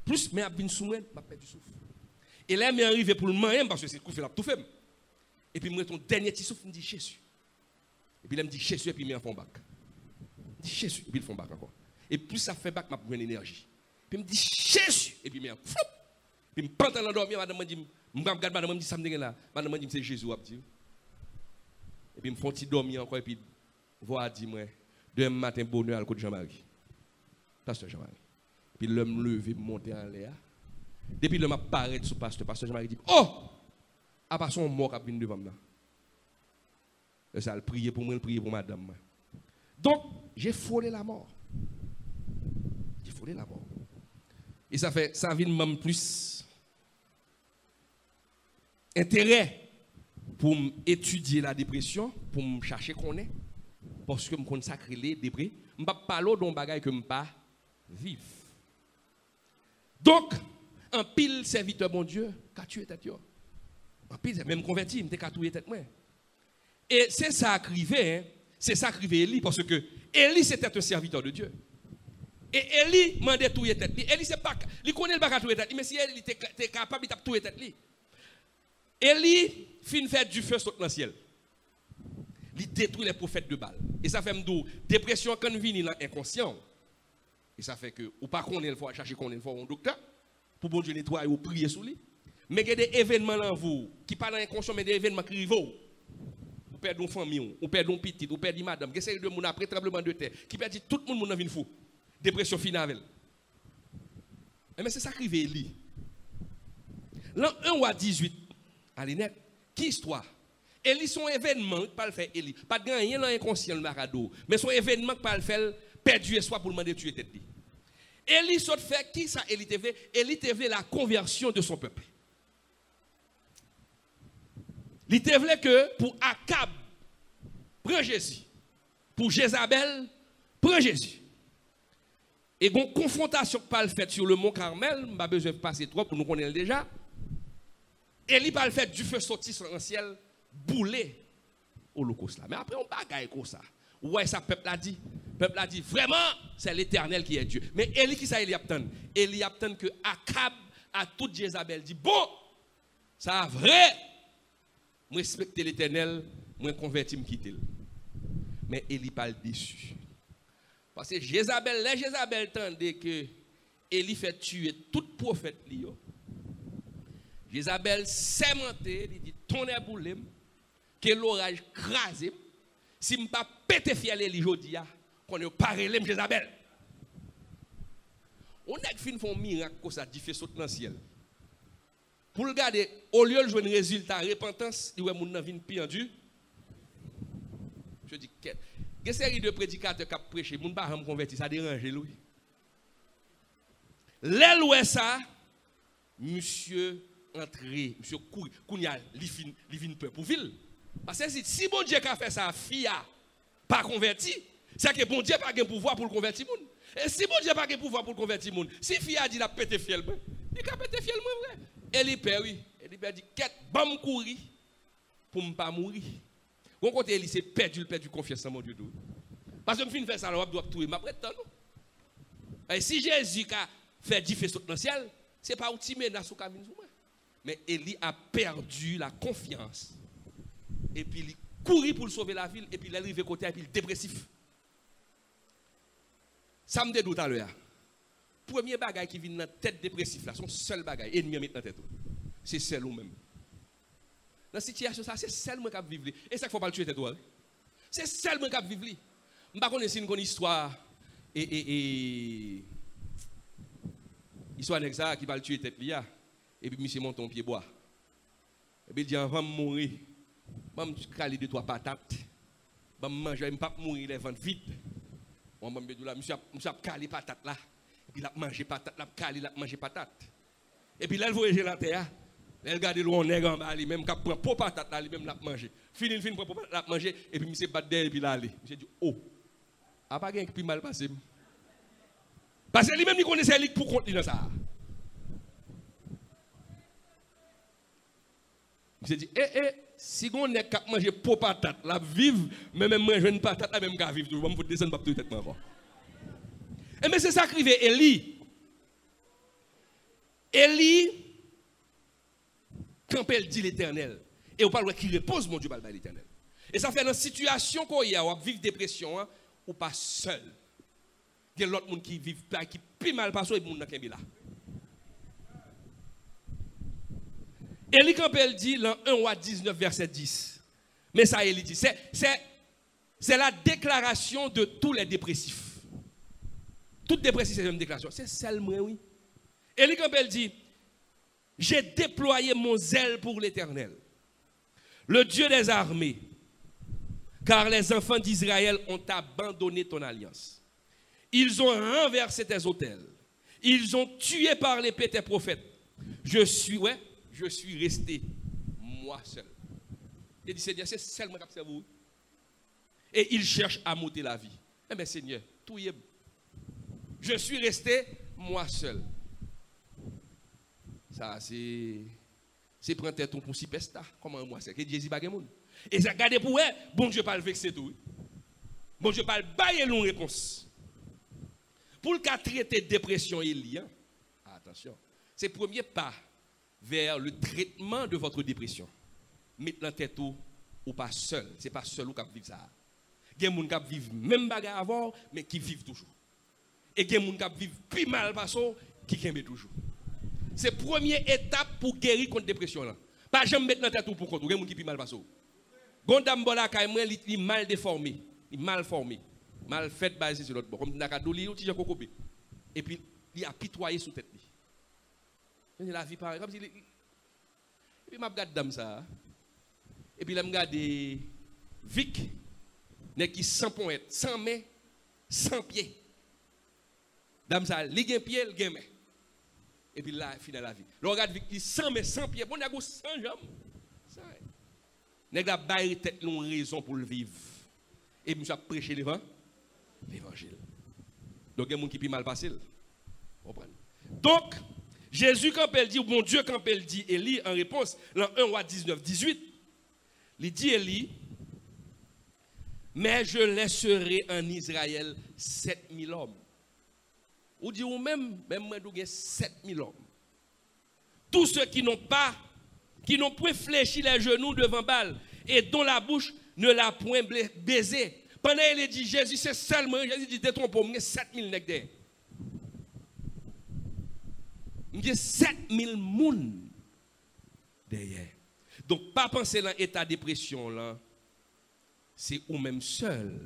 Plus me a vinn sous moi, m'a perdu du souffle. Et là me arrivé pour le manger parce que c'est coup fait la tout fait. Et puis me ton dernier petit souffle me dit Jésus. Et puis là me dit Jésus et puis me en fond bac. Me dit Jésus et puis il font bac encore. Et plus ça fait bac m'a prend énergie. Puis me dit Jésus et puis me flou. Puis me prend dans dormir madame me dit je regarde madame me dit ça me là. Madame me dit c'est Jésus a dit. Et puis me font dormir encore et puis voir dit moi demain matin bonheur à côté Jean-Marie. Pasteur Jean-Marie. Puis l'homme levé monter en l'air. Depuis l'homme apparaît sous pasteur Jean-Marie dit "Oh! À part son mort qui vient devant moi." Et ça le prier pour moi, le prier pour madame. Donc, j'ai frôlé la mort. J'ai frôlé la mort. Et ça fait ça vient même plus intérêt pour étudier la dépression, pour me chercher qu'on est, parce que je me consacre les déprès, je ne vais pas parler d'un bagage que je ne pas vivre. Donc, un pile serviteur bon Dieu, qu'a tué tête yo. Un pile même converti, me qu'a tué tête moi. Et c'est ça arrivé, c'est ça arrivé Élie parce que Élie c'était un serviteur de Dieu. Et Élie mandait tuer tête. Élie c'est pas, il connaît le bagage tuer tête, mais si Élie était capable de tuer tête lui. Élie fin fait du feu dans le ciel. Il détruit les prophètes de Baal. Et ça fait me dépression quand vient dans inconscient. Et ça fait que ou pas qu'on il faut chercher qu'on il faut un docteur pour bon Dieu nettoyer ou prier sur lui. Mais il y a des événements dans vous qui pas dans inconscient mais des événements qui arrivent. Vous perdez une famille, vous perdez une petite, vous perdez madame, vous avez de monde après tremblement de terre qui perdit tout le monde dans une fou. Dépression finale. Mais c'est ça qui arrive Élie. L'an 1 à 18 allez net, qui histoire? Élie son événement pas le faire Élie, pas de gagner dans inconscient le marado, mais son événement pas le faire perdu espoir pour demander tuer tête. Élie saute fait qui ça Élie TV? Élie TV la conversion de son peuple. Il te voulait que pour Akab, prends Jésus. Pour Jézabel, prends Jésus. Et une confrontation pas le fait sur le mont Carmel, pas besoin de passer trop pour nous connaître déjà. Élie pas le fait du feu sorti sur le ciel, boulé holocauste là. Mais après, on bagaille comme ça. Ouais, ça, peuple a dit. Peuple a dit, vraiment, c'est l'Éternel qui est Dieu. Mais Élie, qui ça, Élie obtient? Élie obtient que Akab, à toute Jézabel, dit, bon, ça vrai, je respecte l'Éternel, je convertis, je quitte. Mais Élie parle déçu. Parce que Jézabel, les Jézabel tendait que Élie fait tuer tout prophète. Jézabel sémenté, il dit, tonnerre boulé, que l'orage crasé. Si je ne pas péter fiel Élie aujourd'hui, qu'on ne parle pas Jézabel. On a fait un miracle comme ça, dit fait sauter dans le ciel. Pour le garder, au lieu de jouer un résultat, repentance, il y a des gens qui viennent pendu. Je dis, il y a une série de prédicateurs qui ont prêché, les gens ne sont pas convertis, ça dérange lui. L'elle ça, monsieur entré, monsieur couru, il vient peur pour ville. Parce que si bon Dieu a fait ça, fille pas converti, c'est que bon Dieu n'a pas de pouvoir pour le convertir. Et si bon Dieu n'a pas de pouvoir pour le convertir, si fille a dit la pété fiel, il a pété fiel, vrai. Elle est père, oui. Elle est dit, qu'est-ce que je courir pour ne pas mourir. Quand côté Élie, c'est perdu confiance en mon Dieu. Parce que je finis de faire ça, je dois tout. Et si Jésus a fait 10 faits dans le ciel, ce n'est pas outil menace sur le mais Élie a perdu la confiance. Et puis il courit pour sauver la ville. Et puis il est arrivé côté et puis il est dépressif. Ça me dit tout à l'heure. Premier bagage qui vient dans la tête dépressive, là, son seul bagage, ennemi dans la tête. C'est celle ou même. Dans la situation, c'est celle qui vivre. Et ça, il ne faut pas le tuer tête. C'est celle qui vivre. Je ne sais pas si une histoire. Histoire d'exemple qui va le tuer tête. Et puis, monsieur monte en pied bois. Et puis, il dit, avant de mourir, je vais me caler 2-3 patates. Je vais manger, je ne vais pas mourir les ventes vite. Je vais me caler patates là. Et puis, il a mangé patates, il a calé, il a mangé patates. Et puis, là, il voyage la terre. Elle regarde le nègre en bas, lui-même, qui prend pour patate là, lui-même, l'a mangé. Fini, pour patate, l'a mangé. Et puis, monsieur bat derrière, et puis là, monsieur dit, oh, a pas quelqu'un qui mal passé. Parce que lui-même, il connaissait lui pour compte dans ça. Monsieur dit, si on est capable de manger pour patate, la vive, mais même manger une patate, la même qu'à vivre, je vais me descendre pas tout tête encore. Et mais c'est ça qui arrive, Élie, quand elle dit l'Éternel, et on parle qu'il repose, mon Dieu, par l'Éternel. Et ça fait dans une situation qu'on y a, on vit dépression, ou pas seul. Il y a l'autre monde qui vit pas, qui plus mal passe, et monde qui est là. Élie, quand elle dit, dans 1 Roi 19, verset 10, mais ça, Élie dit, c'est la déclaration de tous les dépressifs. Toute dépressif, c'est une déclaration. C'est seulement, oui. Élie, quand elle dit, j'ai déployé mon zèle pour l'Éternel, le Dieu des armées, car les enfants d'Israël ont abandonné ton alliance. Ils ont renversé tes autels. Ils ont tué par l'épée tes prophètes. Je suis resté moi seul. Il dit, Seigneur, c'est seulement qui vous. Et il cherche à monter la vie. Eh bien, Seigneur, tout y est. Je suis resté moi seul. Ça, c'est prendre tête pour si pesta. Comment moi, c'est que Jésus pas monde. Et ça, regardez pour eux, bon Dieu pas le vexer tout. Bon Dieu pas le bailler une réponse. Pour le cas traiter dépression et lien, attention, c'est le premier pas vers le traitement de votre dépression. Mettre dans tête ou pas seul. Ce n'est pas seul ou qui vivent ça. Il y a des gens qui vivent même bagarre avant, mais qui vivent toujours. Et il y a des gens qui vivent plus mal parce qui aiment toujours. C'est la première étape pour guérir contre la dépression. Là. Pas jamais mettre dans tête pour contre. Il y a des gens qui vivent mal parce que. Gondam Bola, il est mal déformé, il est mal formé, mal fait basé sur l'autre bord. Comme Nakadoli, il est et puis il a pitoyé sous tête. La vie pareil. Comme si et puis je regarde dame ça. Et puis je regarde Vic, qui 100 points, 100 mains, 100 pieds. Dame ça, il a un pied, il a un main. Et puis là, il finit la vie. Le regarde Vic, il 100 mains, 100 pieds. Bon, il a 100 jambes. Nèg la baille tête une raison pour le vivre. Et monsieur a prêché l'évangile. Donc il y a des gens qui sont mal passés. Donc Jésus quand elle dit ou bon Dieu quand elle dit Élie en réponse dans 1 Roi 19 18, il dit Élie mais je laisserai en Israël 7000 hommes. Ou dit ou même moi, j'ai 7000 hommes. Tous ceux qui n'ont pas fléchi les genoux devant Baal et dont la bouche ne l'a point baisé. Pendant qu'il dit Jésus, c'est seulement, Jésus dit, détrompe-moi, j'ai 7000 nègres derrière. J'ai 7000 moun derrière. Donc, pas penser dans l'état de dépression là, c'est ou même seul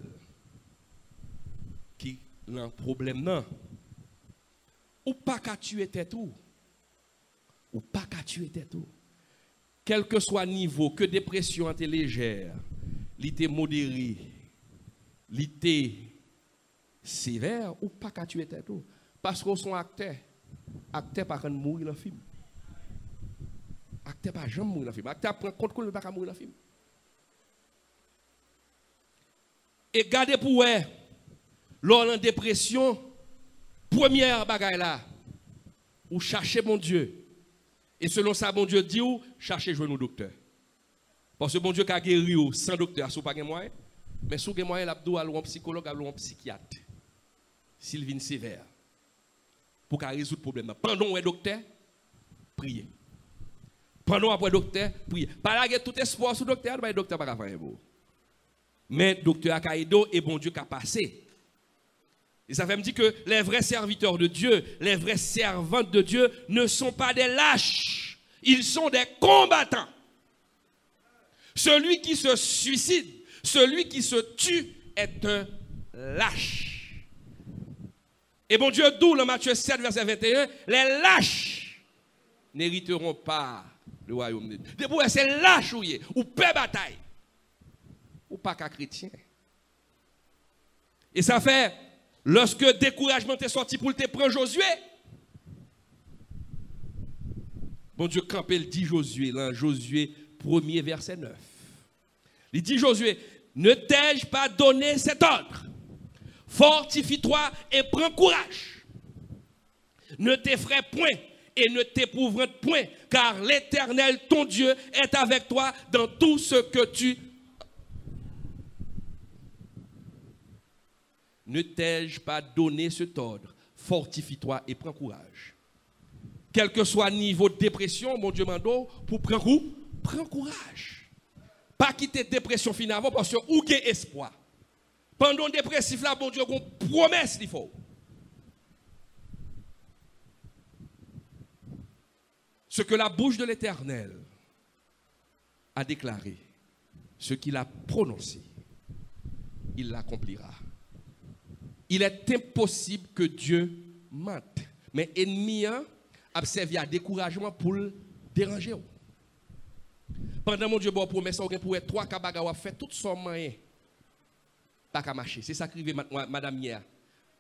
qui a un problème non. Ou pas qu'à tuer tête ou. Ou pas qu'à tuer tête ou. Quel que soit le niveau, que dépression était légère, l'été modéré, l'été sévère, ou pas qu'à tuer tête ou. Parce qu'on sont acteurs. Acteurs pas mourir dans le film. Acteurs pas jamais mourir dans le film. Acteurs prend compte qu'on ne peut pas mourir dans le film. Et gardez pour eux, lors en dépression, première bagaille là, ou cherchez mon Dieu. Et selon ça, bon Dieu dit ou, cherchez jouer nos docteurs. Parce que bon Dieu qui a guéri sans docteur, si vous n'avez pas de moyens, mais si vous avez moyen, vous avez un psychologue, ou un psychiatre. Sylvine Sévère. Pour résoudre le problème. Pendant un docteur, priez. Pendant après docteur, priez. Pas là, tout espoir sur le docteur, le docteur n'a pas faire beau. Mais docteur Akaïdo et bon Dieu qui a passé. Et ça fait me dire que les vrais serviteurs de Dieu, les vrais servantes de Dieu ne sont pas des lâches. Ils sont des combattants. Celui qui se suicide, celui qui se tue est un lâche. Et bon Dieu dit dans Matthieu 7, verset 21, les lâches n'hériteront pas le royaume de Dieu. Debout, c'est lâche ou paix bataille. Ou pas qu'un chrétien. Et ça fait, lorsque découragement est sorti pour te prendre Josué, bon Dieu campé le dit Josué, là, Josué 1er verset 9. Il dit Josué, ne t'ai-je pas donné cet ordre? Fortifie-toi et prends courage. Ne t'effraie point et ne t'épouvante point, car l'Éternel, ton Dieu, est avec toi dans tout ce que tu... Ne t'ai-je pas donné cet ordre? Fortifie-toi et prends courage. Quel que soit le niveau de dépression, mon Dieu mando, pour prends courage. Pas quitter dépression finalement parce que ou gain espoir. Pendant dépressif là, bon Dieu, a une promesse il faut. Ce que la bouche de l'Éternel a déclaré, ce qu'il a prononcé, il l'accomplira. Il est impossible que Dieu mente. Mais l'ennemi a servi à découragement pour le déranger. Pendant mon Dieu, bon promesse, on pour être trois kabagawa fait tout son moyen. Pas qu'à marcher. C'est ça qui arrive madame hier.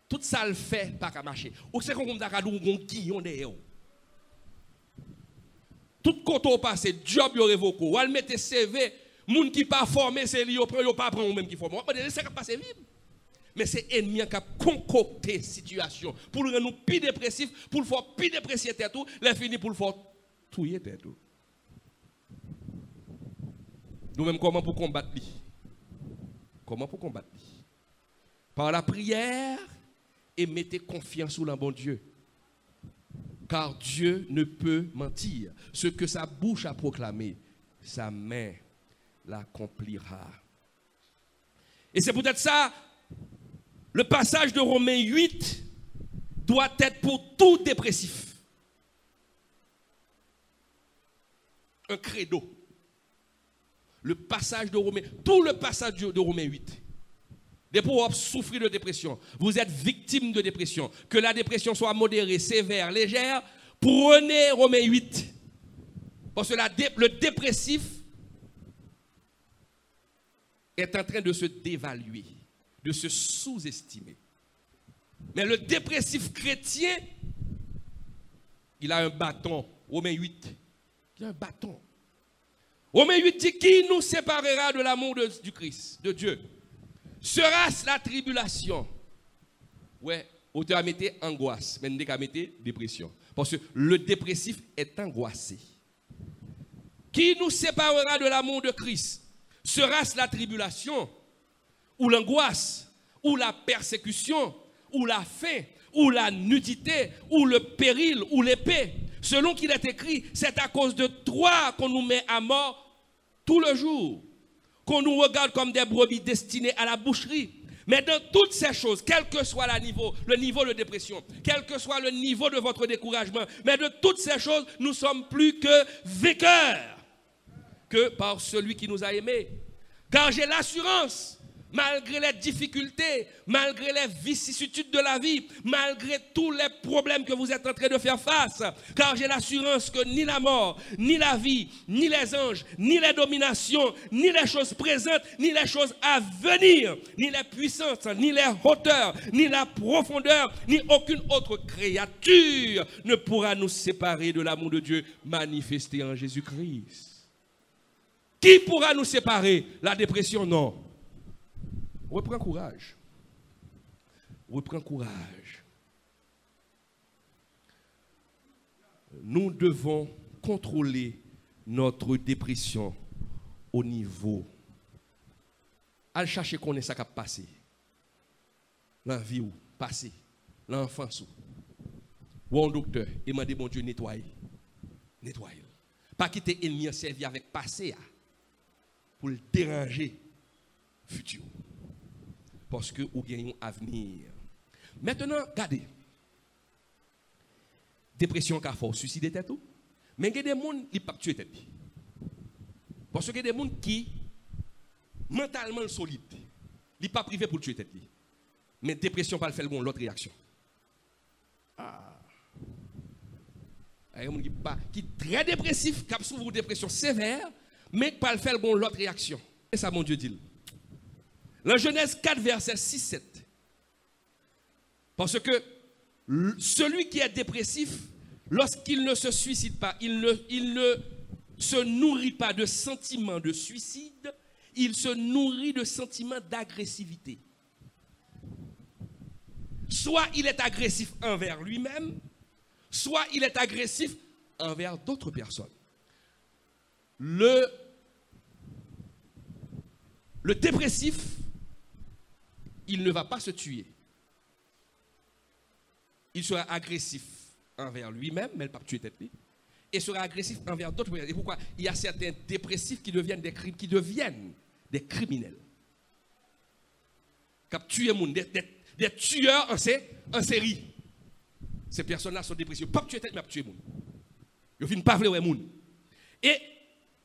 Tout ça le fait pas qu'à marcher. Ou c'est qu'on a un guillon derrière. Tout côté au passé, job yo révoqué. Ou elle mette CV, moun qui pas formé, c'est lui, yo pas prend ou même qui formé. Mais c'est pas passer vite. Mais c'est l'ennemi qui a concocté la situation pour le rendre plus dépressif, pour le faire plus dépressif tout, les fini pour le faire touiller tout. Nous-mêmes, comment pour combattre lui? Comment pour combattre lui? Par la prière et mettez confiance sous le bon Dieu. Car Dieu ne peut mentir. Ce que sa bouche a proclamé, sa main l'accomplira. Et c'est peut-être ça, le passage de Romains 8 doit être pour tout dépressif un credo. Le passage de Romains, tout le passage de Romains 8. Depuis que vous souffrez de dépression, vous êtes victime de dépression, que la dépression soit modérée, sévère, légère, prenez Romains 8. Parce que le dépressif est en train de se dévaluer, de se sous-estimer. Mais le dépressif chrétien, il a un bâton. Romains 8. Il a un bâton. Romains 8 dit, qui nous séparera de l'amour du Christ, de Dieu? Sera-ce la tribulation? Ouais, auteur a mis angoisse, mais nous avons mis dépression. Parce que le dépressif est angoissé. Qui nous séparera de l'amour de Christ? Sera-ce la tribulation? ou l'angoisse, ou la persécution, ou la faim, ou la nudité, ou le péril, ou l'épée. Selon qu'il est écrit, c'est à cause de toi qu'on nous met à mort tout le jour, qu'on nous regarde comme des brebis destinées à la boucherie. Mais dans toutes ces choses, quel que soit le niveau de dépression, quel que soit le niveau de votre découragement, mais de toutes ces choses, nous sommes plus que vainqueurs que par celui qui nous a aimés. Car j'ai l'assurance, malgré les difficultés, malgré les vicissitudes de la vie, malgré tous les problèmes que vous êtes en train de faire face, car j'ai l'assurance que ni la mort, ni la vie, ni les anges, ni les dominations, ni les choses présentes, ni les choses à venir, ni les puissances, ni les hauteurs, ni la profondeur, ni aucune autre créature ne pourra nous séparer de l'amour de Dieu manifesté en Jésus-Christ. Qui pourra nous séparer? La dépression, non. Reprends courage. Reprends courage. Nous devons contrôler notre dépression au niveau. Al chercher qu'on est ça qui a passé. Dans la vie ou passé. Dans l'enfance ou un docteur et m'a dit bon Dieu nettoyer. Nettoyer. Pas quitter l'ennemi servi avec passé pour le déranger futur. Parce que vous gagnez un avenir. Maintenant, regardez. Dépression qui a fait suicider tête tout. Mais il y a des gens qui ne peuvent pas tuer tête. Parce qu'il y a des gens qui mentalement solides. Ils ne peuvent pas priver pour tuer tête. Mais dépression pas le faire l'autre réaction. Il y a des gens qui sont très dépressifs, qui souffrent de dépression sévère, mais qui pas le faire l'autre réaction. Et ça, mon Dieu dit. Dans Genèse 4, verset 6-7. Parce que celui qui est dépressif, lorsqu'il ne se suicide pas, il ne se nourrit pas de sentiments de suicide, il se nourrit de sentiments d'agressivité. Soit il est agressif envers lui-même, soit il est agressif envers d'autres personnes. Le dépressif, il ne va pas se tuer. Il sera agressif envers lui-même, mais il ne va pas tuer tête. Et sera agressif envers d'autres personnes. Et pourquoi? Il y a certains dépressifs qui deviennent des criminels. Qui tuent des tueurs en série. Ces personnes-là sont dépressives. Pas tuer tête, mais tuer les gens. Ils ne viennent pas vouloir les gens. Et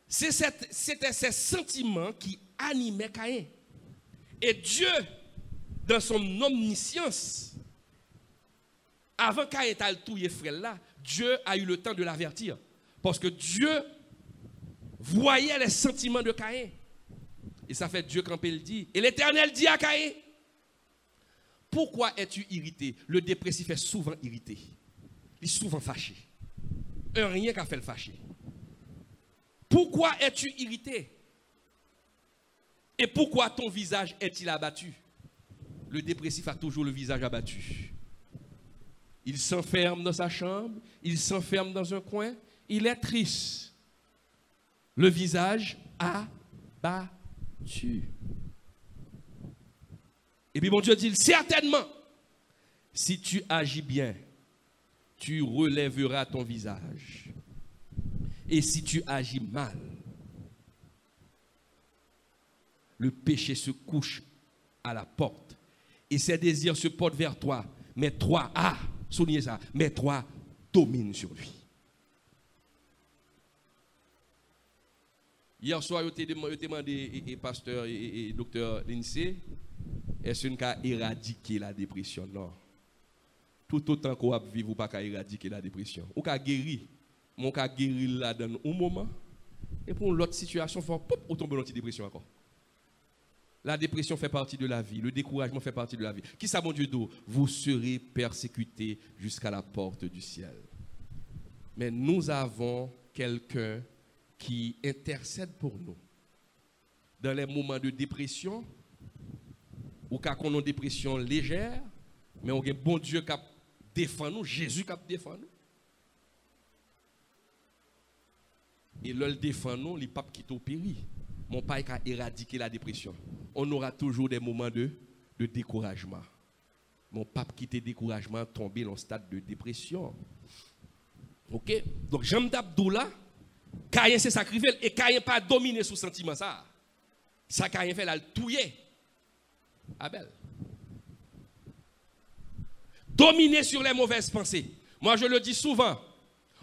c'était ces sentiments qui animaient Caïn. Et Dieu, dans son omniscience, avant Caïn ait tué frère là, Dieu a eu le temps de l'avertir. Parce que Dieu voyait les sentiments de Caïn. Et ça fait Dieu camper le dit. Et l'Éternel dit à Caïn, pourquoi es-tu irrité? Le dépressif est souvent irrité. Il est souvent fâché. Rien qu'a fait le fâcher. Pourquoi es-tu irrité? Et pourquoi ton visage est-il abattu? Le dépressif a toujours le visage abattu. Il s'enferme dans sa chambre, il s'enferme dans un coin, il est triste. Le visage abattu. Et puis mon Dieu dit, certainement, si tu agis bien, tu relèveras ton visage. Et si tu agis mal, le péché se couche à la porte. Et ses désirs se portent vers toi. Mais toi, soulignez ça, mais toi, domine sur lui. Hier soir, je t'ai demandé, pasteur et docteur Lindsay, est-ce qu'on a éradiqué la dépression? Non. Tout autant qu'on a vécu, vous pas éradiquer la dépression. On a guéri. On a guéri là dans un moment. Et pour l'autre situation, on tombe dans une dépression encore. La dépression fait partie de la vie. Le découragement fait partie de la vie. Qui ça, mon Dieu, d'eau? Vous serez persécutés jusqu'à la porte du ciel. Mais nous avons quelqu'un qui intercède pour nous. Dans les moments de dépression, ou quand on a une dépression légère, mais on a un bon Dieu qui défend nous, Jésus qui défend nous. Et là, il défend nous, il ne peut pas quitter au péri. mon père a éradiqué la dépression. On aura toujours des moments de découragement. Mon pape qui était découragement tombé dans le stade de dépression. Ok? Donc, Jean d'Abdoula, Caïn s'est sacrifié et Caïn pas dominé sous sentiment ça. Ça Caïn fait, il a le touillé. Abel. Dominer sur les mauvaises pensées. Moi, je le dis souvent,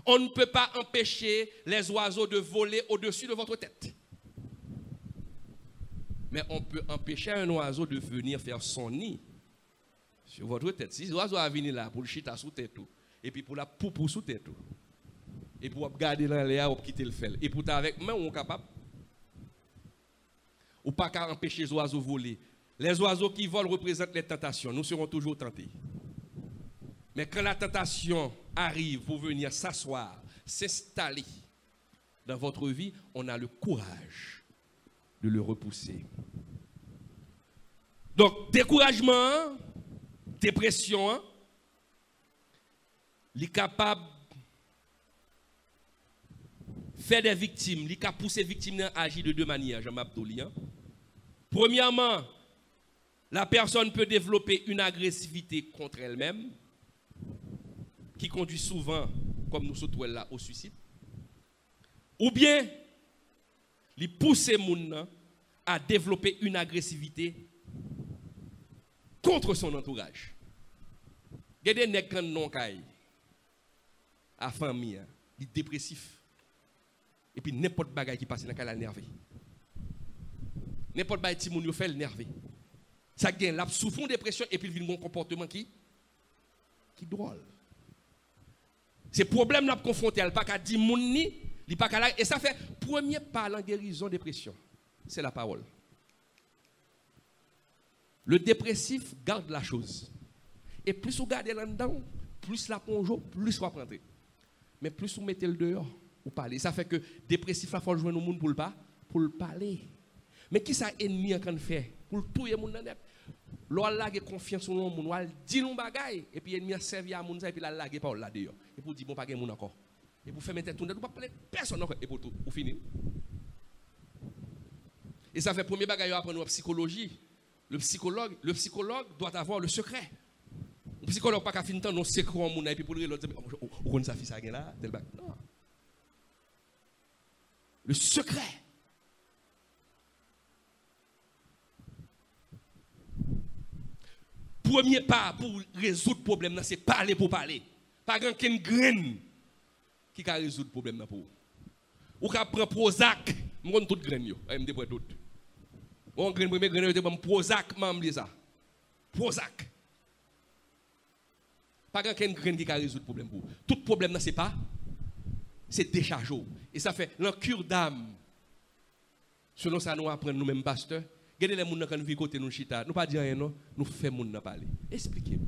on ne peut pas empêcher les oiseaux de voler au-dessus de votre tête. Mais on peut empêcher un oiseau de venir faire son nid sur votre tête. Si l'oiseau a venu là pour le chita sous tête, et puis pour la poupou sous tête, et pour garder dans l'air, pour quitter le fel, et pour t'être avec main, on est capable. Ou pas qu'à empêcher les oiseaux de voler. Les oiseaux qui volent représentent les tentations. Nous serons toujours tentés. Mais quand la tentation arrive pour venir s'asseoir, s'installer dans votre vie, on a le courage de le repousser. Donc, découragement, dépression, il est capable de faire des victimes, il est capable de pousser les victimes à agir de deux manières, Jean-Abdouli. Premièrement, la personne peut développer une agressivité contre elle-même, qui conduit souvent, comme nous sommes là, au suicide. Ou bien, il pousse les gens à développer une agressivité contre son entourage. Il y a des gens qui non caille à famille, ils sont dépressifs. Et puis n'importe bagaille qui passe dans la nervé. N'importe bagaille qui moun fait le nervé. Ça gagne la souffre de dépression et puis il vient un comportement qui drôle. Ces problèmes là confronté à pas qu'à dire moun ni, il pas qu'à et ça fait premier pas en guérison dépression. C'est la parole. Le dépressif garde la chose. Et plus vous gardez là-dedans, plus la ponjo, plus vous prendrez. Mais plus vous mettez le dehors, vous parlez. Ça fait que dépressif, il faut jouer au monde pour le parler. Mais qui ça ennemi en fait pour tout le monde net? L'on lague confiance dans le monde, on dit nos bagailles et puis ennemi a servi à monde et puis la lague pas là dehors. Et pour dire bon pas gain monde encore. Et pour faire mettre tout net, pas parler personne encore et pour tout, pour finir. Et ça fait premier bagaille apprendre en psychologie. Le psychologue doit avoir le secret. Le psychologue pas qu'à finir temps non secret en monde et puis pour dire l'autre on connaît sa fille ça gain là tel bac. Non. Le secret. Premier pas pour résoudre le problème, c'est parler pour parler. Pas qu'un graine qui peut résoudre le problème pour vous. Ou qu'à prendre Prozac, je prends toute graine, je prends tout. On graine premier graine, je prends Prozac, je ça. Prozac. Pas qu'un graine qui peut résoudre le problème pour vous. Tout problème, c'est pas, c'est déchargé. Et ça fait la cure d'âme. Selon ça, nous apprenons nous-mêmes, pasteurs. Regardez les gens qui vivent côté nous chita, nous pas dire rien non, nous faisons les gens parler. Expliquez-moi.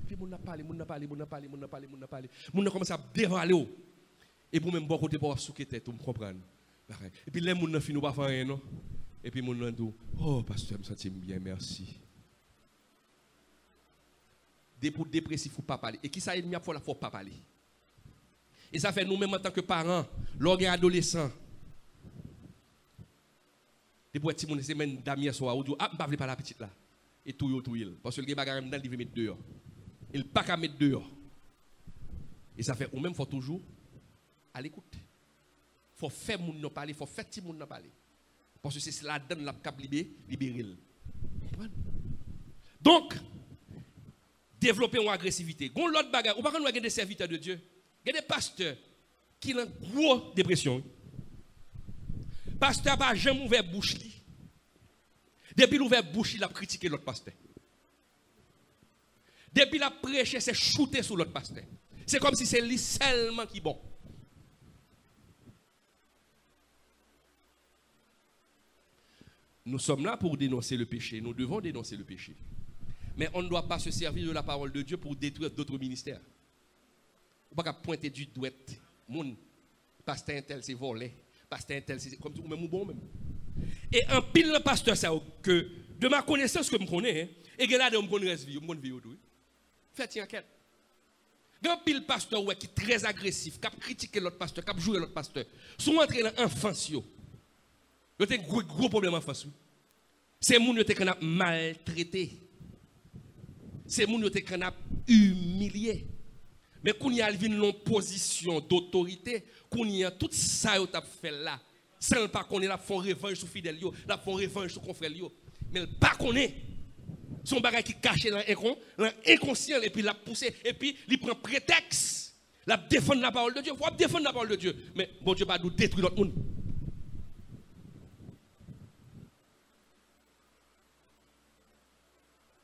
Puis les gens parler, les gens commencent à dévaler. Et pour même bon côté pour souquer tête, vous me comprenez. Et puis les gens finissent pas faire rien non. Et puis les gens disent "Oh pasteur, je me sens bien, merci." Pour dépressif faut pas parler. Et qui ça ennemi faut la faut pas parler. Et ça fait nous-mêmes en tant que parents, lorsqu'on est adolescent, des petits monde c'est même Damien soir ou dit ah pas la petite là et tout il parce que le bagarre dans il veut mettre dehors. Il pas qu'à mettre dehors. Et ça fait ou même faut toujours à l'écoute. Faut faire moun non parler, faut faire petit moun non parler. Parce que c'est cela donne la cap libérer. Donc développer une agressivité. Gon l'autre bagarre, ou pas qu'on des serviteurs de Dieu. Il y a des pasteurs qui ont une grosse dépression. Pasteur n'a jamais ouvert bouche. Depuis l'ouvert bouche, il a critiqué l'autre pasteur. Depuis il a prêché, c'est shooté sur l'autre pasteur. C'est comme si c'est lui seulement qui est bon. Nous sommes là pour dénoncer le péché. Nous devons dénoncer le péché. Mais on ne doit pas se servir de la parole de Dieu pour détruire d'autres ministères. On ne peut pas pointer du doigt. Mon pasteur intel c'est volé. Pasteur intel c'est comme tout même bon même. Et un pile le pasteur ça que de ma connaissance que me connais et que là de me connais vie, me connais vie tout. Faites une enquête. Un pile pasteur ouais qui est très agressif, qui a critiqué l'autre pasteur, qui a joué l'autre pasteur. Sont entrés dans l'enfance. Vous avez un gros problème en face. C'est les gens qui ont maltraité. C'est les gens qui ont humilié. Mais quand il y a une position d'autorité, quand il y a tout ça que tu as fait là, sans pas qu'on ait la font revanche sur fidèle, la font revanche sur confrère, mais pas qu'on est. Son bagage qui cache dans l'inconscient et puis la poussé et puis il prend prétexte. La défendre la parole de Dieu. Il faut défendre la parole de Dieu. Mais bon Dieu va nous détruire notre monde.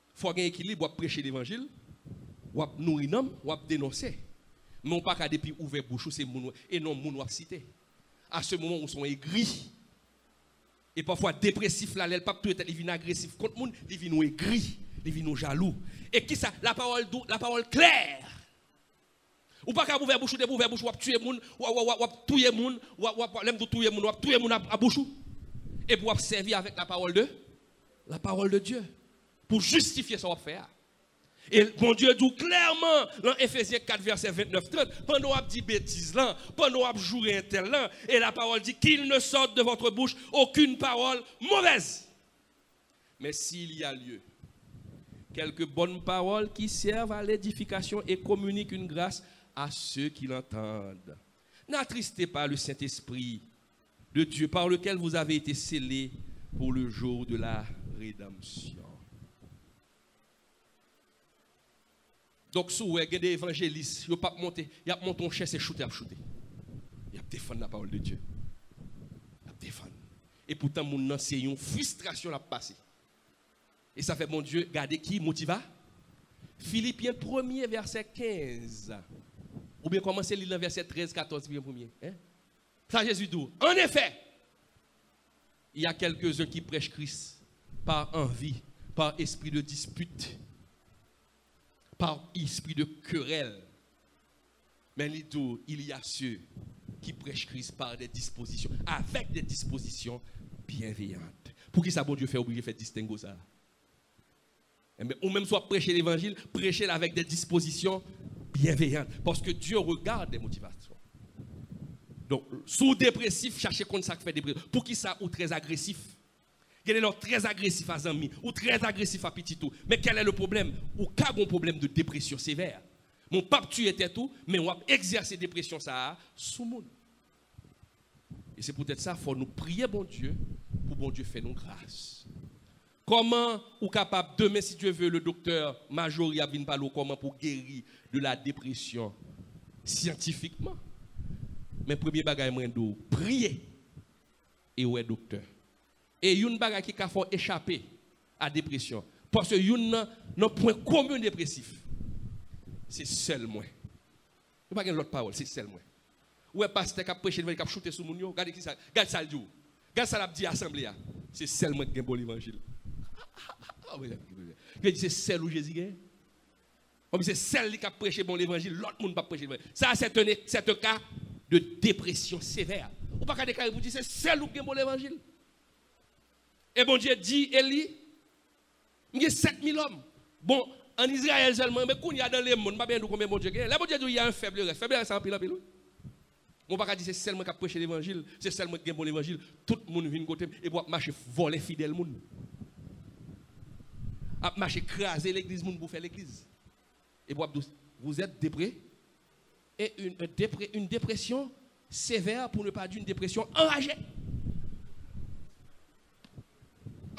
Il faut avoir un équilibre pour prêcher l'évangile, pour nourrir l'homme, pour dénoncer. Mais on ne peut pas depuis ouvrir bouche et non moun ou citer. À ce moment où ils sont aigris. Et parfois dépressif là, le pape tout est vient agressif contre monde, il vient aigri, il vient jaloux. Et qui ça la parole claire. Ou pas qu'à ouvrir bouche ou ouvrir bouche ou tuer monde, ou tuer monde, ou l'aime tuer monde, ou tuer monde à bouche. Et pour servir avec la parole de Dieu pour justifier ce qu'on fait. Et bon Dieu dit clairement dans Éphésiens 4, verset 29-30, pendant qu'on dit bêtises là, pendant qu'on jouer un tel là, et la parole dit qu'il ne sorte de votre bouche aucune parole mauvaise. Mais s'il y a lieu, quelques bonnes paroles qui servent à l'édification et communiquent une grâce à ceux qui l'entendent. N'attristez pas le Saint-Esprit de Dieu par lequel vous avez été scellés pour le jour de la rédemption. Donc, si vous avez des évangélistes, ils ne pas monter, ils ont monté en chaise et shooter. Ils ont défendu la parole de Dieu. Ils ont défendu. Et pourtant, mon c'est une frustration à passer. Et ça fait, mon Dieu, regardez qui motiva. Philippiens 1er, verset 15. Ou bien commencez à lire le verset 13, 14, bien premier. Hein? Ça, Jésus dit. En effet, il y a quelques-uns qui prêchent Christ par envie, par esprit de dispute, par esprit de querelle. Mais il y a ceux qui prêchent Christ par des dispositions, avec des dispositions bienveillantes. Pour qui ça, bon Dieu, fait obligé de faire distinguer ça? Ou même soit prêcher l'évangile, prêcher avec des dispositions bienveillantes. Parce que Dieu regarde des motivations. Donc, sous dépressif, cherchez contre ça qui fait dépressif. Pour qui ça, ou très agressif? Quel est le très agressif à Zami ou très agressif à Petit tout? Mais quel est le problème? Ou qu'a un problème de dépression sévère? Mon pape tu était tout, mais on a exercé dépression ça sous monde. Et c'est peut-être ça, il faut nous prier bon Dieu pour bon Dieu faire nos grâces. Comment ou capable demain si Dieu veut le docteur Majori a parler comment pour guérir de la dépression scientifiquement? Mais premier bagage moi prier et ouais docteur. Et une bagage qui a fait échapper à la dépression. Parce que une non point commun dépressif. C'est seul moi. Il n'y a pas d'autre parole, c'est seul moi. Ou est pasteur qui a prêché, qui a shooté sur mon yo, regardez qui ça, regarde ça le dit. Regarde ça l'a dit assemblée. C'est seul moi qui a bon l'évangile. C'est seul où Jésus est. C'est seul qui a prêché bon l'évangile, l'autre monde pas prêché l'évangile. Ça c'est un cas de dépression sévère. Ou pas qu'à déclarer pour dire c'est seul où qui a bon l'évangile. Et bon Dieu dit, Élie, il y a 7000 hommes. Bon, en Israël seulement, mais quand il y a dans les mondes, pas bien combien bon Dieu. Là, bon Dieu dit, il y a un faible reste. Faible reste, c'est un pile. Mon pas dire c'est seulement qui a prêché l'évangile, c'est seulement qui a bon l'évangile. Tout le monde vient côté et pour marcher voler fidèle monde. A marcher craser l'église monde pour faire l'église. Et pour vous êtes déprimé et une dépression sévère pour ne pas dire une dépression enragée.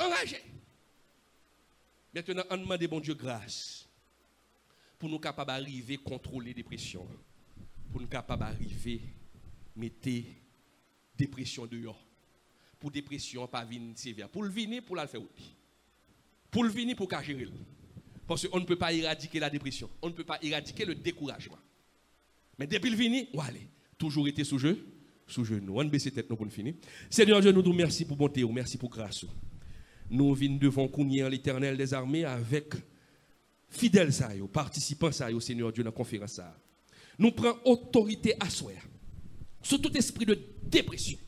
Enragé. Maintenant, on demande bon Dieu grâce pour nous capables d'arriver à contrôler la dépression. Pour nous capables d'arriver à mettre dépression dehors. Pour dépression, pas venir sévère. Pour le venir, pour la faire aussi. Pour le venir, pour gérer. Parce qu'on ne peut pas éradiquer la dépression. On ne peut pas éradiquer le découragement. Mais depuis le venir, on va aller. Toujours été sous jeu. Sous genou. On baisse tête pour finir. Seigneur Dieu, nous nous merci pour bonté, merci pour grâce. Nous venons devant Kounien, l'Éternel des armées, avec fidèles participants au Seigneur Dieu dans la conférence. Nous prenons autorité à soi sur tout esprit de dépression,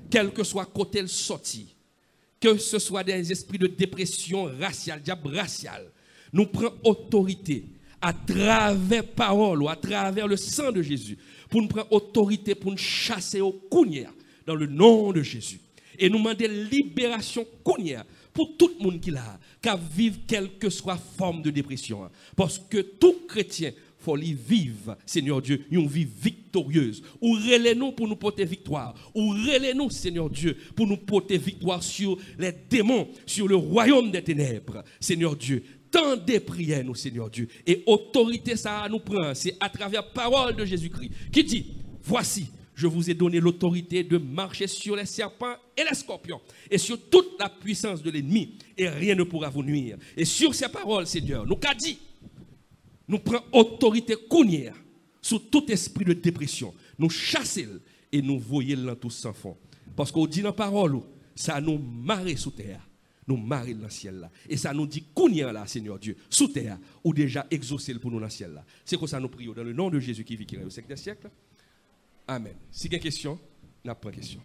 quel que soit côté le sorti, que ce soit des esprits de dépression raciale, diable raciale. Nous prenons autorité à travers parole ou à travers le sang de Jésus pour nous prendre autorité pour nous chasser au Kounien dans le nom de Jésus. Et nous demandons libération pour tout le monde qui l'a, qui vivre quelle que soit forme de dépression. Parce que tout chrétien, faut vivre, Seigneur Dieu, une vie victorieuse. Ou relais-nous pour nous porter victoire. Ou relais-nous, Seigneur Dieu, pour nous porter victoire sur les démons, sur le royaume des ténèbres. Seigneur Dieu, tant de prières, nous, Seigneur Dieu. Et autorité, ça nous prend. C'est à travers la parole de Jésus-Christ qui dit, voici, je vous ai donné l'autorité de marcher sur les serpents et les scorpions et sur toute la puissance de l'ennemi et rien ne pourra vous nuire. Et sur ces paroles, Seigneur, nous qu'a dit, nous prenons autorité cognière sur tout esprit de dépression. Nous chassons et nous voyons là tous sans fond. Parce qu'on dit dans la parole, ça nous marre sous terre. Nous marre dans le ciel là. Et ça nous dit cognière là, Seigneur Dieu, sous terre, ou déjà exaucé pour nous dans le ciel là. C'est comme ça nous prions dans le nom de Jésus qui vit qui règne au siècle des siècles. Amen. Si il y a une question, on n'a pas de question.